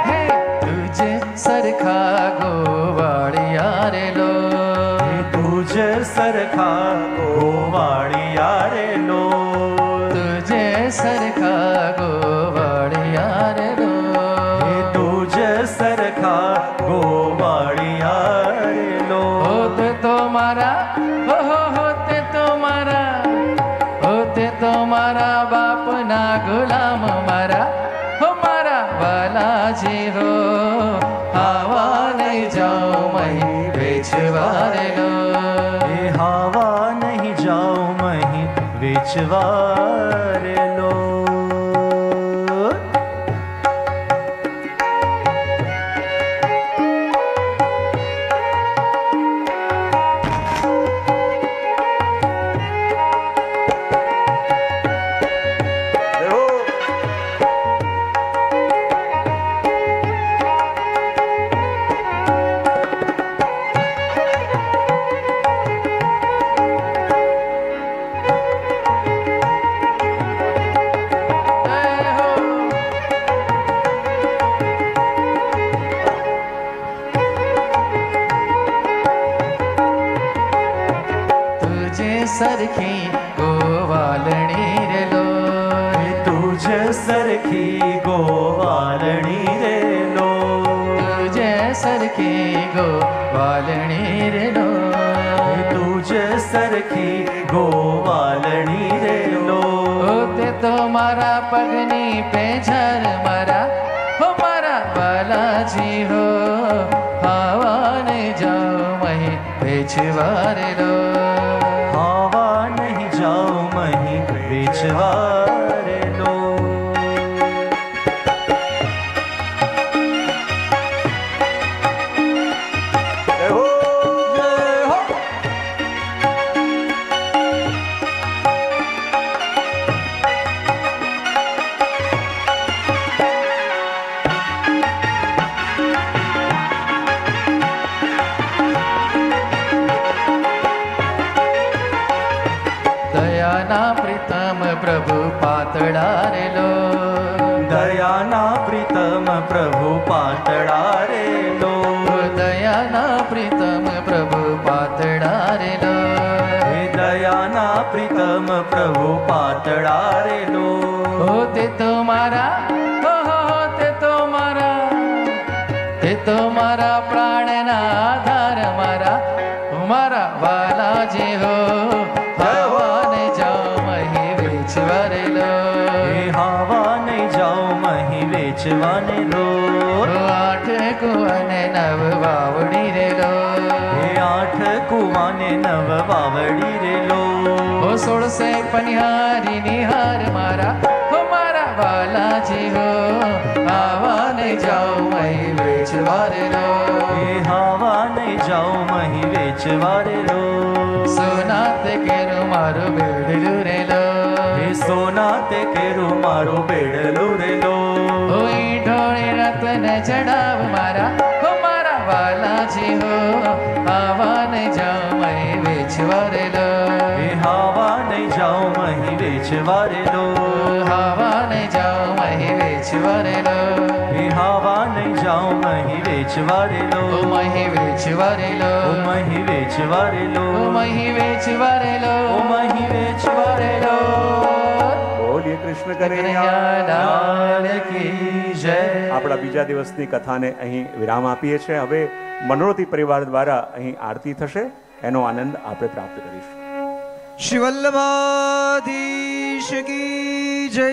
હે તુજે સરખા ગોવાળિયા રેલો, તુજ સરખા ગોવાળિયા રેલો, તુજે સરખા ગોવાળિયા રેલો. એ તુજ સરખા ગોવાળિયા રેલો. હોતે તો મારા, હોતે તો મારા, હોતે તો મારા બાપના ગુલામ મારા, હો મારા વાલાજી હો, આવા નહીં જાઓ મહી વેચવા રેલો. એ હાવા નહીં જાઓ મહી વેચવા રેલો. જય હો. જય હો. તુજે સરખી ગોવાલણી રેલો, તુજ સરખી ગોવાલણી રેલો, તુજે સરખી ગોવાલણી રેલો. તુજ સરખી ગોવાલણી રેલો. તે તો મારા પગની પેજર મારા, હો મારા બાલાજી હો, હવા નહીં જાઓ મહી વેચવા રેલો. હાવા નહીં જાઓ મહી વેચવા રેલો. જય હો. દયાના પ્રીતમ પ્રભુ પાતળા રેલો, દયાના પ્રીતમ પ્રભુ પાતળા રેલો, દયાના પ્રીતમ પ્રભુ પાતળા રેલો. હે દયાના પ્રીતમ પ્રભુ પાતળા રેલો. તે તો મારા, તે તો મારા, તે તો મારા પ્રાણના આધાર મારા, મારા મારા વાલાજી હો હવાને જાઓ મહી વેચવારે લો એ હાવા નહીં જાઓ મહી વેચવાને લો આઠ કુવાને નવ વાવડી રે લો એ આઠ કુવાને નવ વાવડી રે લો ઓ 16 પનિહારી નિહાર મારા હો મારા વાલાજી હો આવાને જાઓ મહી વેચવારે લો એ હાવા નહીં જાઓ મહી વેચવારે લો સોનાત કેરું મારું બેડલું રે લો એ સોના તે કેરું મારું બેડલું રે લો ઓ ઈંઢોળે રતન ચડાવ મારા હો મારા વાલાજી હો આવાને જાઓ મહી વેચવારે લો એ હાવા નહીં જાઓ મહી વેચવારે લો આવાને જાઓ મહી વેચવારે લો એ હાવા નહીં જાઓ મહી વેચવારે લો ઓ મહી વેચવારે લો ઓ મહી વેચવારે લો ઓ મહી વેચવારે લો ઓ મહી વેચવારે લો બોલીએ કૃષ્ણ કનૈયા કનૈયા લાલ કી જય આપણા બીજા દિવસની કથાને અહીં વિરામ આપીએ છીએ. હવે મનોરથી પરિવાર દ્વારા અહીં આરતી થશે, એનો આનંદ આપણે પ્રાપ્ત કરીશું. શ્રી વલ્લભાધીશ કી જય.